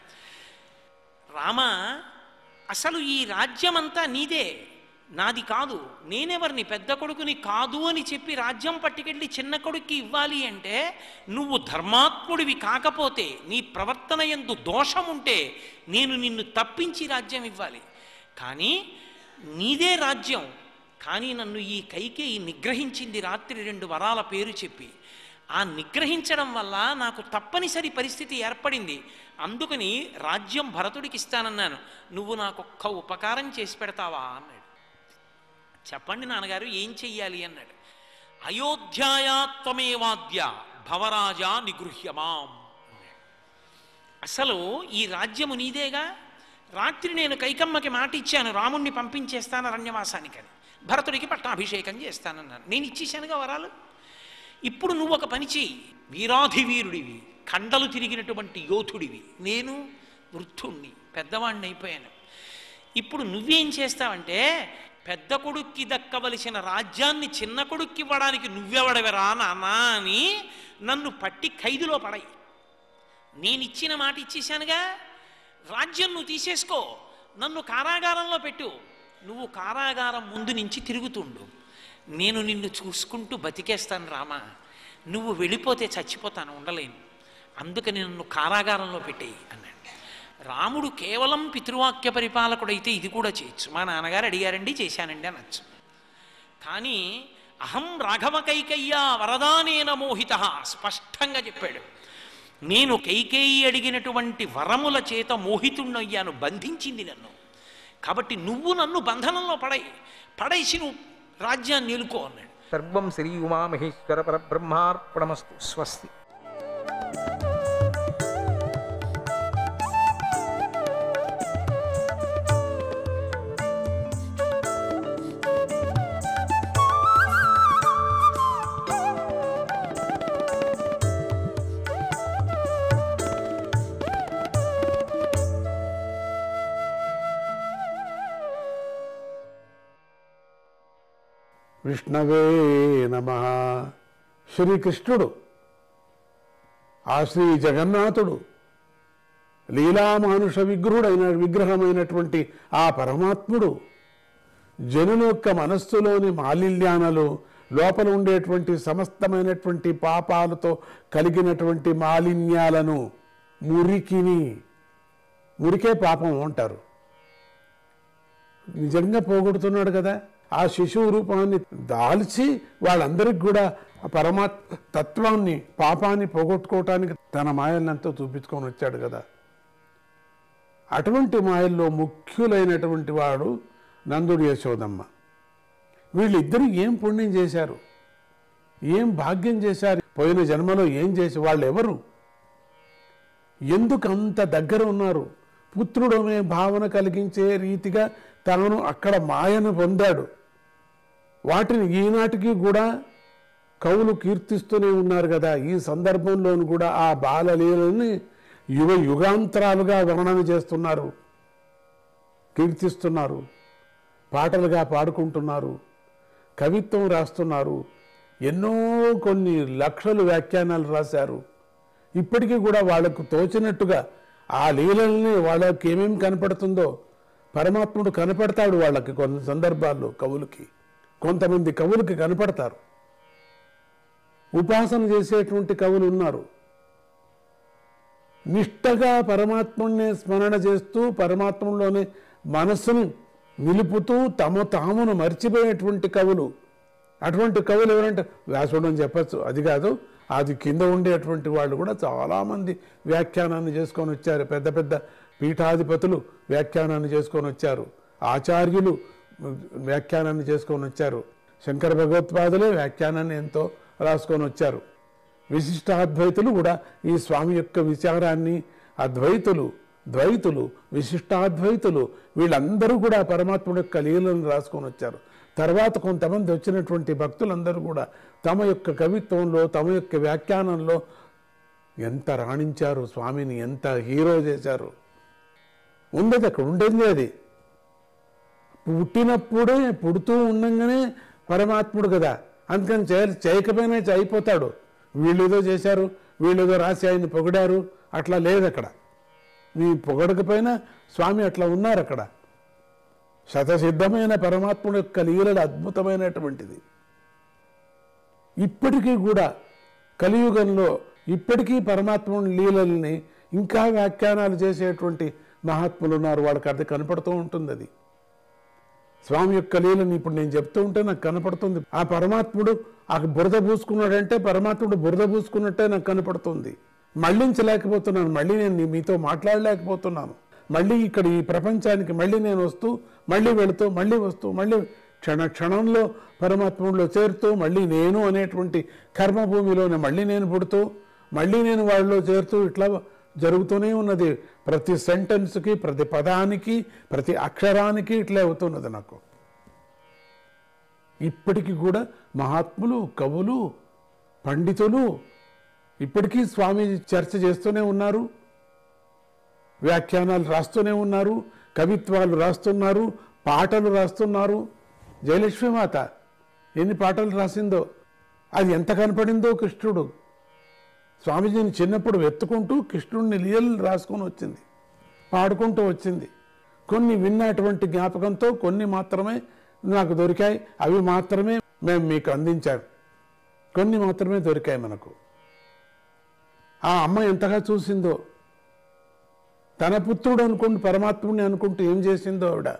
రామ, అసలు ఈ రాజ్యమంతా నీదే, నాది కాదు. నేనెవరిని, పెద్ద కొడుకుని కాదు అని చెప్పి రాజ్యం పట్టుకెళ్ళి చిన్న కొడుక్కి ఇవ్వాలి అంటే, నువ్వు ధర్మాత్ముడివి కాకపోతే, నీ ప్రవర్తన యందు దోషం ఉంటే నేను నిన్ను తప్పించి రాజ్యం ఇవ్వాలి. కానీ నీదే రాజ్యం. కానీ నన్ను ఈ కైకేయి నిగ్రహించింది రాత్రి 2 వరాల పేరు చెప్పి. ఆ నిగ్రహించడం వల్ల నాకు తప్పనిసరి పరిస్థితి ఏర్పడింది. అందుకని రాజ్యం భరతుడికి ఇస్తానన్నాను. నువ్వు నాకొక్క ఉపకారం చేసి పెడతావా అన్నాడు. చెప్పండి నాన్నగారు, ఏం చెయ్యాలి అన్నాడు. అయోధ్యాయాత్వమేవాద్య భవరాజా నిగృహ్యమాం అన్నాడు. అసలు ఈ రాజ్యము నీదేగా. రాత్రి నేను కైకమ్మకి మాట ఇచ్చాను, రాముణ్ణి పంపించేస్తాను అరణ్యవాసానికని, భరతుడికి పట్టాభిషేకం చేస్తానన్నాను. నేను ఇచ్చేశానుగా వరాలు. ఇప్పుడు నువ్వు ఒక పని చెయ్యి. వీరాధివీరుడివి, కండలు తిరిగినటువంటి యోధుడివి, నేను వృద్ధుణ్ణి, పెద్దవాణ్ణి అయిపోయాను. ఇప్పుడు నువ్వేం చేస్తావంటే, పెద్ద కొడుక్కి దక్కవలసిన రాజ్యాన్ని చిన్న కొడుక్కి ఇవ్వడానికి నువ్వెవడవరా నాన్నా అని నన్ను పట్టి ఖైదులో పడాయి. నేను ఇచ్చిన మాట ఇచ్చేశానుగా, రాజ్యం నువ్వు తీసేసుకో, నన్ను కారాగారంలో పెట్టు. నువ్వు కారాగారం ముందు నుంచి తిరుగుతుండు, నేను నిన్ను చూసుకుంటూ బతికేస్తాను రామా. నువ్వు వెళ్ళిపోతే చచ్చిపోతాను, ఉండలేను. అందుకని నన్ను కారాగారంలో పెట్టేయి అన్నాడు. రాముడు కేవలం పితృవాక్య పరిపాలకుడైతే ఇది కూడా చేయొచ్చు. మా నాన్నగారు అడిగారండి, చేశానండి అనొచ్చు. కానీ అహం రాఘవ కైకయ్యా వరదానేన మోహిత స్పష్టంగా చెప్పాడు. నేను కైకేయి అడిగినటువంటి వరముల చేత మోహితుణ్ణయ్యాను, బంధించింది నన్ను. కాబట్టి నువ్వు నన్ను బంధనంలో పడేసి నువ్వు రాజ్యాన్ని నిలుకో అన్నాడు. సర్వం శ్రీ ఉమామహేశ్వర పరబ్రహ్మార్పణమస్తు. స్వస్తి. విష్ణవే నమః. శ్రీకృష్ణుడు, ఆ శ్రీ జగన్నాథుడు, లీలామానుష విగ్రహమైనటువంటి ఆ పరమాత్ముడు జనుల యొక్క మనస్సులోని మాలిన్యాలు, లోపల ఉండేటువంటి సమస్తమైనటువంటి పాపాలతో కలిగినటువంటి మాలిన్యాలను, మురికే పాపం అంటారు, నిజంగా పోగొడుతున్నాడు కదా. ఆ శిశువు రూపాన్ని దాల్చి వాళ్ళందరికీ కూడా పరమాత్మ తత్వాన్ని, పాపాన్ని పోగొట్టుకోవటానికి తన మాయలంతా చూపించుకొని వచ్చాడు కదా. అటువంటి మాయల్లో ముఖ్యులైనటువంటి వాడు నందుడు, యశోదమ్మ. వీళ్ళిద్దరూ ఏం పుణ్యం చేశారు, ఏం భాగ్యం చేశారు, పోయిన జన్మలో ఏం చేసి, వాళ్ళు ఎవరు, ఎందుకు అంత దగ్గర ఉన్నారు? పుత్రుడనే భావన కలిగించే రీతిగా తాను అక్కడ మాయను పొందాడు. వాటిని ఈనాటికి కూడా కవులు కీర్తిస్తూనే ఉన్నారు కదా. ఈ సందర్భంలోనూ కూడా ఆ బాలలీలని యుగాంతరాలుగా వర్ణన చేస్తున్నారు, కీర్తిస్తున్నారు, పాటలుగా పాడుకుంటున్నారు, కవిత్వం రాస్తున్నారు, ఎన్నో కొన్ని లక్షలు వ్యాఖ్యానాలు రాశారు. ఇప్పటికీ కూడా వాళ్లకు తోచినట్టుగా ఆ లీలల్ని వాళ్ళకి ఏమేమి కనపడుతుందో పరమాత్ముడు కనపడతాడు వాళ్ళకి. కొన్ని సందర్భాల్లో కవులకి, కొంతమంది కవులకి కనపడతారు. ఉపాసన చేసేటువంటి కవులు ఉన్నారు. నిష్టగా పరమాత్ముడిని స్మరణ చేస్తూ పరమాత్మలోనే మనస్సును నిలుపుతూ తామును మర్చిపోయేటువంటి కవులు. అటువంటి కవులు ఎవరంటే వ్యాసుడు అని చెప్పచ్చు, అది కాదు, అది కింద ఉండేటువంటి వాళ్ళు కూడా చాలామంది వ్యాఖ్యానాన్ని చేసుకొని వచ్చారు. పెద్ద పెద్ద పీఠాధిపతులు వ్యాఖ్యానాన్ని చేసుకొని వచ్చారు, ఆచార్యులు వ్యాఖ్యానాన్ని చేసుకొని వచ్చారు, శంకర భగవత్పాదులే వ్యాఖ్యానాన్ని ఎంతో రాసుకొని వచ్చారు. విశిష్టాద్వైతులు కూడా ఈ స్వామి యొక్క విచారాన్ని, అద్వైతులు, ద్వైతులు, విశిష్టాద్వైతులు వీళ్ళందరూ కూడా పరమాత్ముడి యొక్క లీలను రాసుకొని వచ్చారు. తర్వాత కొంతమంది వచ్చినటువంటి భక్తులందరూ కూడా తమ యొక్క కవిత్వంలో, తమ యొక్క వ్యాఖ్యానంలో ఎంత రాణించారు, స్వామిని ఎంత హీరో చేశారు. ఉండదు, అక్కడ ఉండేది అది. పుట్టినప్పుడే, పుడుతూ ఉండంగానే పరమాత్ముడు కదా, అందుకని చేయకపోయినా అయిపోతాడు. వీళ్ళేదో చేశారు, వీళ్ళేదో రాసి ఆయన్ని పొగిడారు, అట్లా లేదు. అక్కడ నీ పొగడకపోయినా స్వామి అట్లా ఉన్నారు అక్కడ. శతసిద్ధమైన పరమాత్ముడు యొక్క లీలలు అద్భుతమైనటువంటిది. ఇప్పటికీ కూడా కలియుగంలో ఇప్పటికీ పరమాత్ముని లీలల్ని ఇంకా వ్యాఖ్యానాలు చేసేటువంటి మహాత్ములు ఉన్నారు. వాళ్ళకి అది కనపడుతూ ఉంటుంది. అది స్వామి యొక్క లీలని ఇప్పుడు నేను చెప్తూ ఉంటే నాకు కనపడుతుంది. ఆ పరమాత్ముడు ఆ బురద పూసుకున్నాడంటే పరమాత్ముడు బురద పూసుకున్నట్టే నాకు కనపడుతుంది. మళ్ళించలేకపోతున్నాను, మళ్ళీ నేను మీతో మాట్లాడలేకపోతున్నాను. మళ్ళీ ఇక్కడ ఈ ప్రపంచానికి మళ్ళీ నేను వస్తూ మళ్ళీ వెళుతూ మళ్ళీ వస్తూ మళ్ళీ క్షణంలో పరమాత్ముడిలో చేరుతూ మళ్ళీ నేను అనేటువంటి కర్మభూమిలోనే మళ్ళీ నేను పుడుతూ మళ్ళీ నేను వాళ్ళలో చేరుతూ ఇట్లా జరుగుతూనే ఉన్నది. ప్రతి సెంటెన్స్కి, ప్రతి పదానికి, ప్రతి అక్షరానికి ఇట్లా అవుతున్నది నాకు. ఇప్పటికీ కూడా మహాత్ములు, కవులు, పండితులు ఇప్పటికీ స్వామి చర్చ చేస్తూనే ఉన్నారు, వ్యాఖ్యానాలు రాస్తూనే ఉన్నారు, కవిత్వాలు రాస్తున్నారు, పాటలు రాస్తున్నారు. జయలక్ష్మీమాత ఎన్ని పాటలు రాసిందో, అది ఎంత కనపడిందో కృష్ణుడు. స్వామీజీని చిన్నప్పుడు వెతుకుంటూ కృష్ణుడిని లీలలు రాసుకొని వచ్చింది, పాడుకుంటూ వచ్చింది. కొన్ని విన్నటువంటి జ్ఞాపకంతో కొన్ని మాత్రమే నాకు దొరికాయి, అవి మాత్రమే మేము మీకు అందించాము. కొన్ని మాత్రమే దొరికాయి మనకు. ఆ అమ్మ ఎంతగా చూసిందో, తన పుత్రుడు అనుకుంటూ పరమాత్ముడిని అనుకుంటూ ఏం చేసిందో ఆవిడ,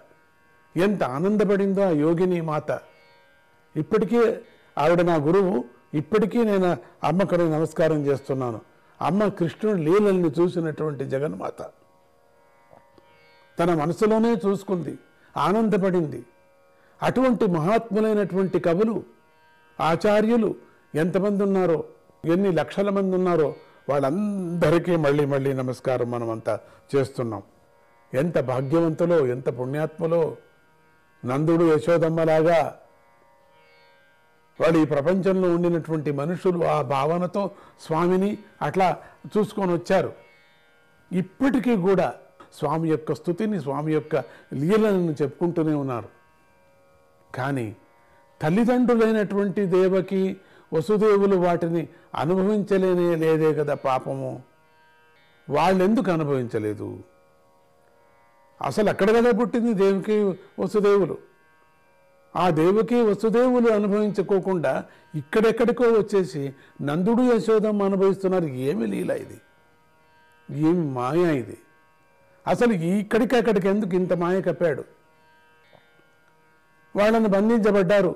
ఎంత ఆనందపడిందో ఆ యోగిని మాత. ఇప్పటికీ ఆవిడ నా గురువు. ఇప్పటికీ నేను అమ్మకు నమస్కారం చేస్తున్నాను. అమ్మ కృష్ణుడి లీలల్ని చూసినటువంటి జగన్మాత తన మనసులోనే చూసుకుంది, ఆనందపడింది. అటువంటి మహాత్ములైనటువంటి కవులు, ఆచార్యులు ఎంతమంది ఉన్నారో, ఎన్ని లక్షల మంది ఉన్నారో వాళ్ళందరికీ మళ్ళీ మళ్ళీ నమస్కారం మనమంతా చేస్తున్నాం. ఎంత భాగ్యవంతులో, ఎంత పుణ్యాత్ములో. నందుడు యశోదమ్మలాగా వాళ్ళు ఈ ప్రపంచంలో ఉండినటువంటి మనుషులు ఆ భావనతో స్వామిని అట్లా చూసుకొని వచ్చారు. ఇప్పటికీ కూడా స్వామి యొక్క స్తుతిని, స్వామి యొక్క లీలలను చెప్పుకుంటూనే ఉన్నారు. కానీ తల్లిదండ్రులైనటువంటి దేవకి, వసుదేవులు వాటిని అనుభవించలేనే లేదే కదా పాపము. వాళ్ళెందుకు అనుభవించలేదు? అసలు అక్కడ కదా పుట్టింది దేవకి వసుదేవులు. ఆ దేవకి వసుదేవులు అనుభవించుకోకుండా ఇక్కడెక్కడికో వచ్చేసి నందుడు యశోదమ్మ అనుభవిస్తున్నారు. ఏమి లీల ఇది, ఏమి మాయ ఇది? అసలు ఇక్కడికి అక్కడికి ఎందుకు ఇంత మాయ కప్పాడు? వాళ్ళని బంధించబడ్డారు,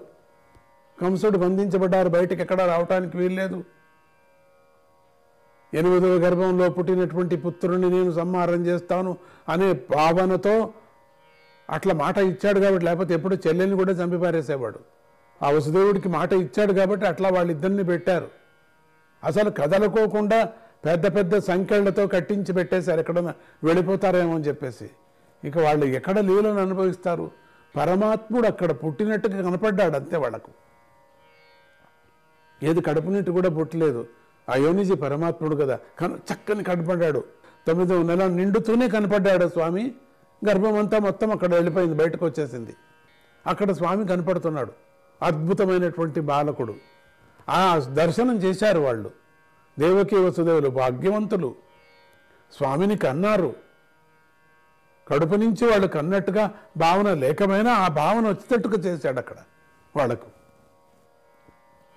కంసుడు బంధించబడ్డారు, బయటకు ఎక్కడా రావటానికి వీల్లేదు. 8వ గర్భంలో పుట్టినటువంటి పుత్రుని నేను సంహారం చేస్తాను అనే భావనతో అట్లా మాట ఇచ్చాడు కాబట్టి, లేకపోతే ఎప్పుడు చెల్లెల్ని కూడా చంపి పారేసేవాడు. ఆ వసుదేవుడికి మాట ఇచ్చాడు కాబట్టి అట్లా వాళ్ళిద్దరిని పెట్టారు. అసలు కదలుకోకుండా పెద్ద పెద్ద సంఖ్యలతో కట్టించి పెట్టేశారు, ఎక్కడన్నా వెళ్ళిపోతారేమో అని చెప్పేసి. ఇక వాళ్ళు ఎక్కడ లీలను అనుభవిస్తారు? పరమాత్ముడు అక్కడ పుట్టినట్టుగా కనపడ్డాడు అంతే వాళ్ళకు. ఏది కడుపునట్టు కూడా పుట్టలేదు. ఆ యోనిజీ పరమాత్ముడు కదా, చక్కని కనపడ్డాడు. 9వ నెల నిండుతూనే కనపడ్డాడు స్వామి. గర్భం అంతా మొత్తం అక్కడ వెళ్ళిపోయింది, బయటకు వచ్చేసింది. అక్కడ స్వామి కనపడుతున్నాడు, అద్భుతమైనటువంటి బాలకుడు. ఆ దర్శనం చేశారు వాళ్ళు. దేవకీ వసుదేవులు భాగ్యవంతులు, స్వామిని కన్నారు. కడుపు నుంచి వాళ్ళు కన్నట్టుగా భావన లేకపోయినా ఆ భావన వచ్చేటట్టుగా చేశాడు అక్కడ వాళ్ళకు.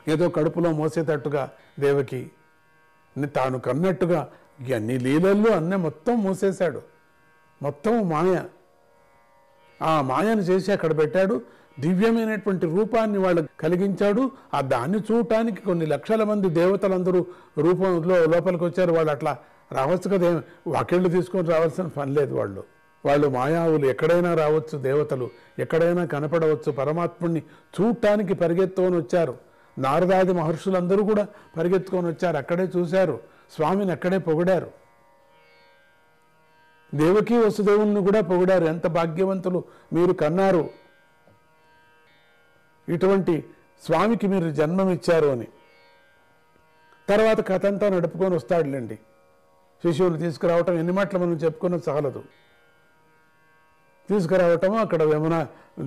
ఏదో కడుపులో మోసేటట్టుగా దేవకి తాను కన్నట్టుగా అన్ని లీలల్లో అన్నీ మొత్తం మూసేశాడు. మొత్తం మాయ. ఆ మాయను చేసి అక్కడ పెట్టాడు. దివ్యమైనటువంటి రూపాన్ని వాళ్ళకు కలిగించాడు. ఆ దాన్ని చూడటానికి కొన్ని లక్షల మంది దేవతలందరూ రూపంలో లోపలికి వచ్చారు. వాళ్ళు అట్లా రావచ్చు కదా, వాకిళ్ళు తీసుకొని రావాల్సిన పని లేదు. వాళ్ళు మాయావులు, ఎక్కడైనా రావచ్చు, దేవతలు ఎక్కడైనా కనపడవచ్చు. పరమాత్ముడిని చూడటానికి పరిగెత్తుకొని వచ్చారు. నారదాది మహర్షులందరూ కూడా పరిగెత్తుకొని వచ్చారు, అక్కడే చూశారు, స్వామిని అక్కడే పొగిడారు. దేవకీ వసుదేవుని కూడా పొగిడారు, ఎంత భాగ్యవంతులు మీరు కన్నారు, ఇటువంటి స్వామికి మీరు జన్మమిచ్చారు అని. తర్వాత కథ అంతా నడుపుకొని వస్తాడులేండి. శిశువులు తీసుకురావటం, ఎన్ని మాటలు మనం చెప్పుకున్న చాలదు. తీసుకురావటము, అక్కడ ఏమైనా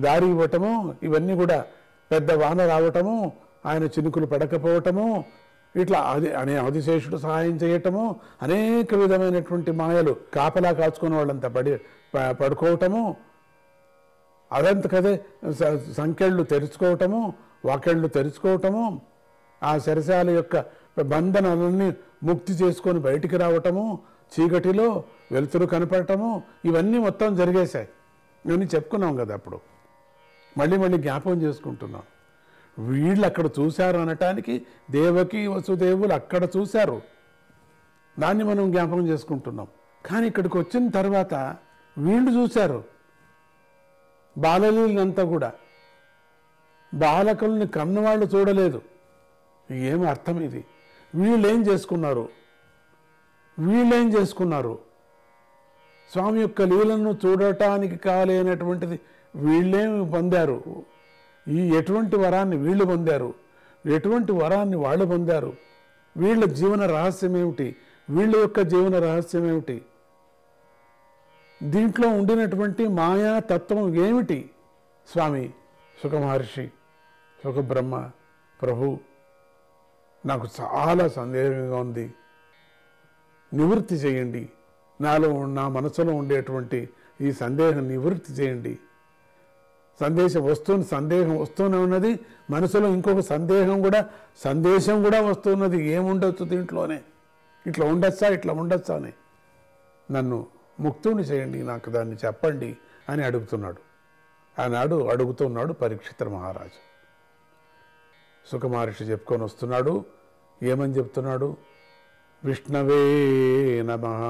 దారి ఇవ్వటము, ఇవన్నీ కూడా పెద్ద వాన రావటము, ఆయన చినుకులు పడకపోవటము, ఇట్లా ఆదిశేషుడు సహాయం చేయటము, అనేక విధమైనటువంటి మాయలు, కాపలా కాచుకునే వాళ్ళంతా పడుకోవటము, అదంత కదే సంకెళ్ళు తెరుచుకోవటము, వాకెళ్ళు తెరుచుకోవటము, ఆ శరశాల యొక్క బంధనాలన్నీ ముక్తి చేసుకొని బయటికి రావటము, చీకటిలో వెలుతురు కనపడటము, ఇవన్నీ మొత్తం జరిగేశాయి. ఇవన్నీ చెప్పుకున్నాం కదా అప్పుడు. మళ్ళీ మళ్ళీ జ్ఞాపకం చేసుకుంటున్నాం. వీళ్ళు అక్కడ చూశారు అనటానికి దేవకి వసుదేవులు అక్కడ చూశారు, దాన్ని మనం జ్ఞాపకం చేసుకుంటున్నాం. కానీ ఇక్కడికి వచ్చిన తర్వాత వీళ్ళు చూశారు బాలలీలంతా కూడా. బాలకుల్ని కన్నవాళ్ళు చూడలేదు. ఏం అర్థం ఇది? వీళ్ళేం చేసుకున్నారు? స్వామి యొక్క లీలను చూడటానికి కాలేనటువంటిది వీళ్ళేమి పొందారు? ఎటువంటి వరాన్ని వీళ్ళు పొందారు? ఎటువంటి వరాన్ని వాళ్ళు పొందారు? వీళ్ళ జీవన రహస్యం ఏమిటి? వీళ్ళ యొక్క జీవన రహస్యం ఏమిటి? దీంట్లో ఉండినటువంటి మాయా తత్వం ఏమిటి? స్వామి, సుఖ మహర్షి, సుఖ బ్రహ్మ, ప్రభు, నాకు చాలా సందేహంగా ఉంది, నివృత్తి చేయండి. నా మనసులో ఉండేటువంటి ఈ సందేహం నివృత్తి చేయండి. సందేహం వస్తూనే ఉన్నది. మనసులో ఇంకొక సందేశం కూడా వస్తున్నది. ఏముండొచ్చు దీంట్లోనే? ఇట్లా ఉండొచ్చా అని. నన్ను ముక్తుని చేయండి, నాకు దాన్ని చెప్పండి అని అడుగుతున్నాడు. ఆనాడు అడుగుతున్నాడు పరీక్షిత మహారాజు. సుఖ మహర్షి చెప్పుకొని వస్తున్నాడు. ఏమని చెప్తున్నాడు? విష్ణవే నమః.